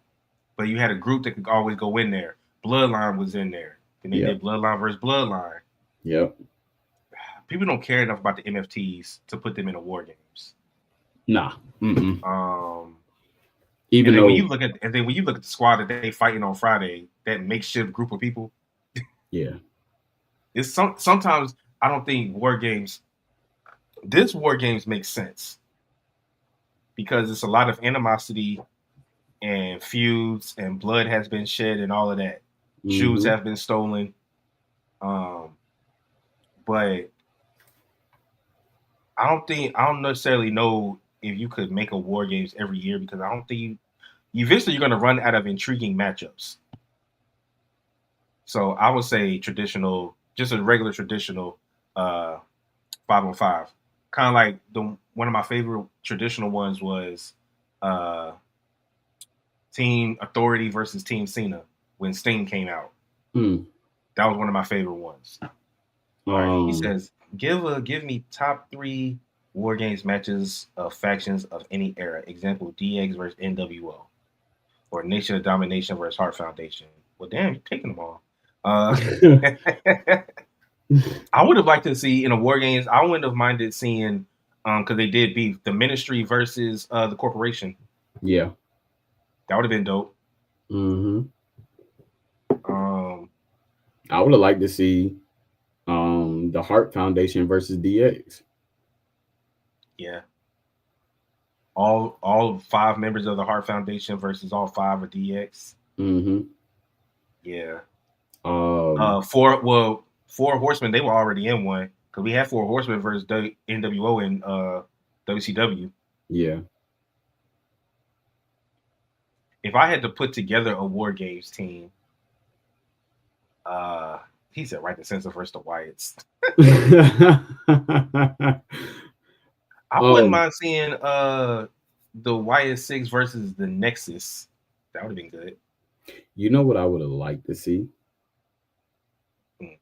but you had a group that could always go in there. Bloodline was in there. Then they Yep. did Bloodline versus Bloodline. Yep. People don't care enough about the MFTs to put them in the war games. Nah. Mm-mm. Um, Even though, and then when you look at the squad that they fighting on Friday, that makeshift group of people, yeah. it's sometimes I don't think war games. This war games makes sense because it's a lot of animosity and feuds and blood has been shed and all of that. Shoes Mm-hmm. have been stolen. Um, but I don't necessarily know if you could make a war games every year because I don't think you eventually you're gonna run out of intriguing matchups. So I would say traditional, just a regular traditional 5-on-5. Kind of like the one of my favorite traditional ones was uh Team Authority versus Team Cena when Sting came out. Mm. That was one of my favorite ones. All right, he Um. says, give me top 3 war games matches of factions of any era. Example: DX versus NWO, or Nation of Domination versus Heart Foundation. Well, damn, you're taking them all. Uh, I would have liked to see in a war games. I wouldn't have minded seeing because they did beef the Ministry versus the Corporation. yeah. That would have been dope. Mm-hmm. Um, I would have liked to see the Heart Foundation versus DX. yeah, all 5 members of the Heart Foundation versus all 5 of DX. Mm-hmm. Yeah. Um. 4 horsemen, they were already in one because we had 4 horsemen versus NWO and WCW. Yeah. If I had to put together a war games team, uh, he said right the Sensor versus the Wyatts. I wouldn't um. mind seeing the Wyatt Six versus the Nexus. That would have been good. You know what I would have liked to see? Mm.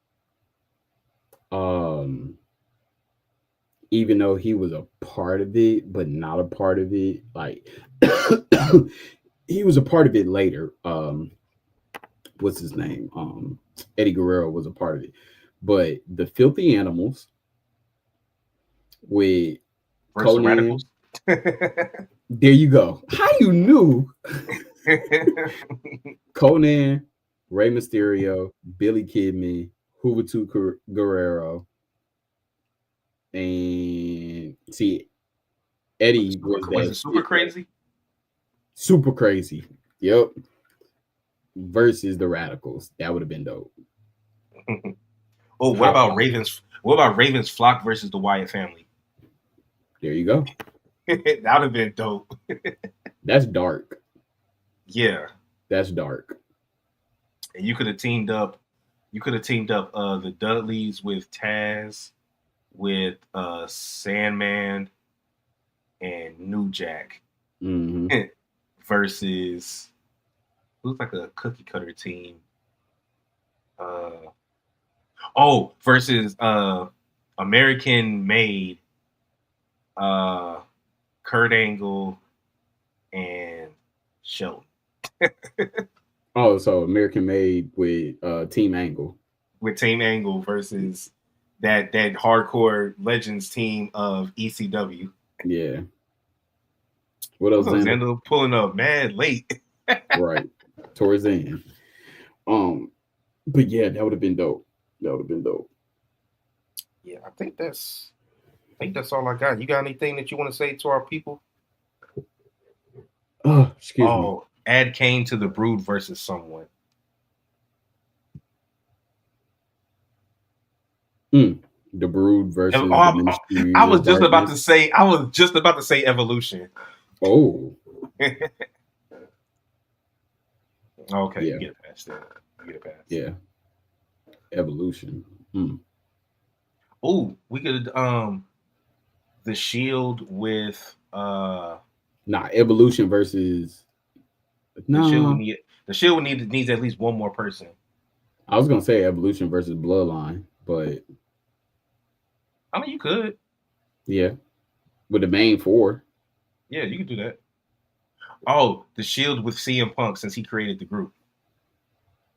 Um. Even though he was a part of it, but not a part of it, like he was a part of it later. What's his name? Eddie Guerrero was a part of it, but the Filthy Animals with Versus the Conan. Radicals. There you go. How you knew? Conan, Rey Mysterio, Billy Kidman, Juventud Guerrero, and see Eddie was Was that it super shit that crazy? super crazy. Yep. Versus the Radicals. That would have been dope. Oh, what How about Ravens? What about Ravens Flock versus the Wyatt family? there you go. That would have been dope. That's dark. Yeah, That's dark. and you could have teamed up. You could have teamed up the Dudleys with Taz, with Sandman and New Jack Mm-hmm. versus who's like a cookie cutter team. Uh, versus American Made, uh, Kurt Angle and Shelton Oh, so American Made with Team Angle. with Team Angle versus that hardcore legends team of ECW. Yeah. What else, Those Xander? ended up pulling up mad late. Right. Towards the end. Um, but yeah, that would have been dope. That would have been dope. Yeah, I think that's all I got. You got anything that you want to say to our people? Oh, excuse Oh, me. Add Kane to the Brood versus someone. The Brood versus the Ministry I was of just about Darkness. to say. I was just about to say Evolution. Oh, Okay, yeah, you get a pass there. You get a pass. yeah. Evolution. Oh, we could the Shield with Nah, Evolution versus the Shield would no. need the Shield would needs at least one more person. I was gonna say Evolution versus Bloodline, but I mean, you could. yeah, with the main four. Yeah, you could do that. Oh, the Shield with CM Punk since he created the group.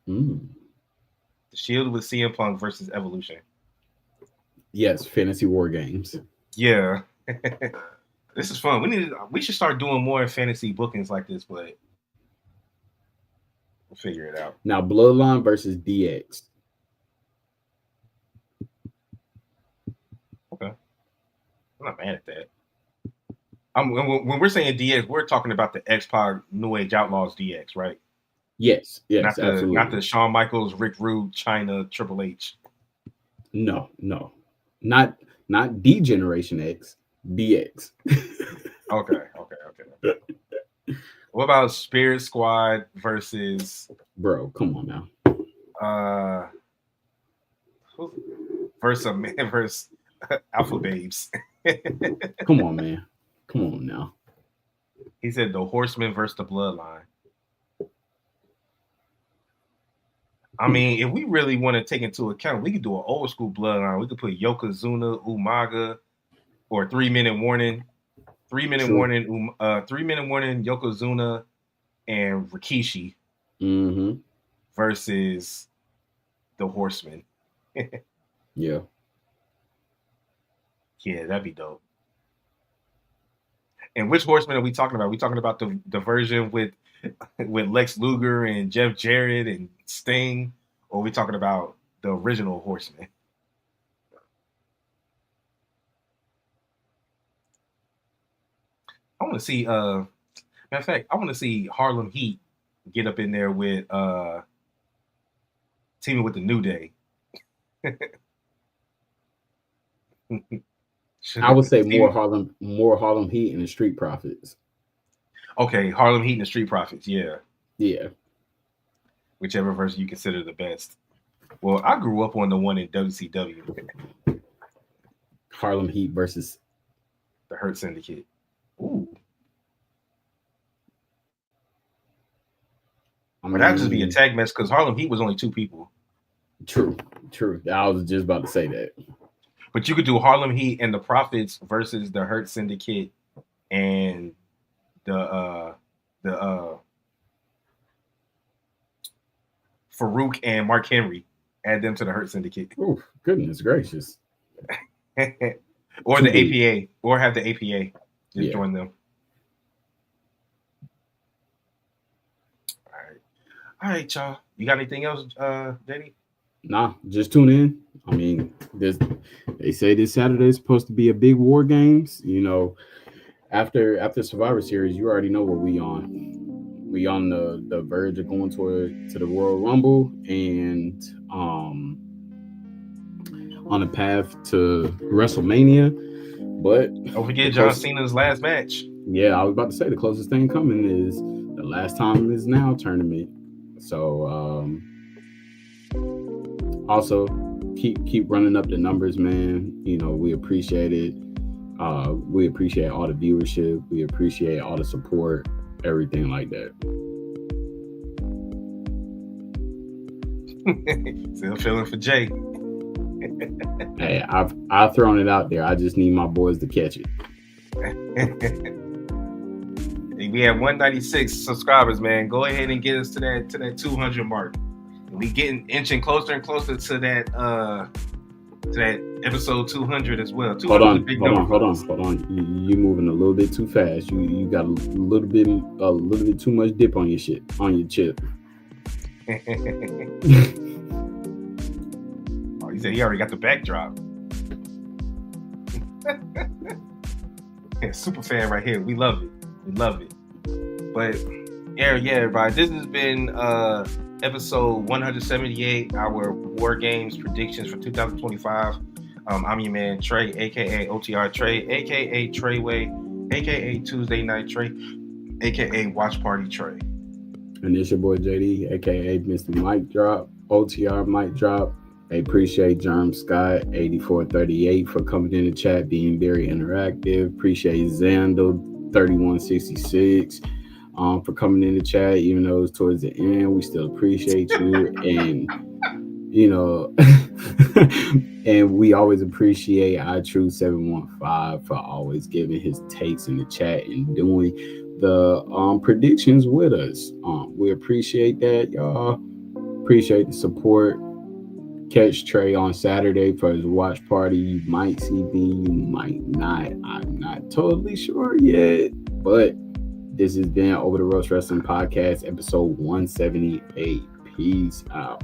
Mm. The Shield with CM Punk versus Evolution. Yes, Fantasy War Games. Yeah. This is fun. We should start doing more fantasy bookings like this, but we'll figure it out. Now Bloodline versus DX. Okay. I'm not mad at that. When we're saying DX, we're talking about the X-Pac New Age Outlaws DX, right? Yes, Not absolutely. the Shawn Michaels, Rick Rude, China, Triple H. No, not D Generation X, DX. Okay. What about Spirit Squad versus Bro, come on now. versus Alpha Babes? Come on, man. Come on now. He said the Horsemen versus the Bloodline. I mean, if we really want to take into account, we could do an old school Bloodline. We could put Yokozuna, Umaga, or 3 Minute Warning. 3 Minute True. Warning, 3 Minute Warning, Yokozuna, and Rikishi versus the Horsemen. Yeah. Yeah, that'd be dope. And which Horsemen are we talking about? Are we talking about the version with Lex Luger and Jeff Jarrett and Sting, or are we talking about the original Horsemen? I want to see. Matter of fact, I want to see Harlem Heat get up in there with teaming with the New Day. I would say more Harlem Heat and the Street Profits. Okay, Harlem Heat and the Street Profits. Yeah. Yeah. Whichever version you consider the best. Well, I grew up on the one in WCW. Harlem Heat versus the Hurt Syndicate. Ooh. But that would just be a tag match because Harlem Heat was only 2 people. True. I was just about to say that. But you could do Harlem Heat and the Profits versus the Hurt Syndicate and the Farouk and Mark Henry. Add them to the Hurt Syndicate. Oh, goodness gracious. Or the APA. Or have the APA just join them. All right, y'all. You got anything else, Danny? Nah, just tune in. I mean, they say this Saturday is supposed to be a big War Games. You know, after Survivor Series, you already know what we on. We on the verge of going to the Royal Rumble and on a path to WrestleMania. But don't forget John Cena's last match. Yeah, I was about to say the closest thing coming is the Last Time Is Now tournament. So also keep running up the numbers, man. You know, we appreciate it. We appreciate all the viewership. We appreciate all the support, everything like that. Still feeling for Jay. Hey, I've thrown it out there. I just need my boys to catch it. We have 196 subscribers, man. Go ahead and get us to that 200 mark. We inching closer and closer to that episode 200 as well. Hold on. You moving a little bit too fast. You got a little bit too much dip on your chip. Oh, he said he already got the backdrop. Yeah, super fan right here. We love it. But Yeah, everybody. This has been episode 178, our War Games predictions for 2025. I'm your man Trey, aka OTR Trey, aka Treyway, aka Tuesday Night Trey, aka Watch Party Trey. And it's your boy JD, aka Mr. Mike Drop, OTR Mike Drop. I appreciate Germ Scott 8438 for coming in the chat, being very interactive. Appreciate Zandal 3166 for coming in the chat, even though it's towards the end. We still appreciate you, and you know, and we always appreciate iTrue715 for always giving his takes in the chat and doing the predictions with us. We appreciate that, y'all. Appreciate the support. Catch Trey on Saturday for his watch party. You might see me, you might not. I'm not totally sure yet, but this has been Over the Roast Wrestling Podcast, episode 178. Peace out.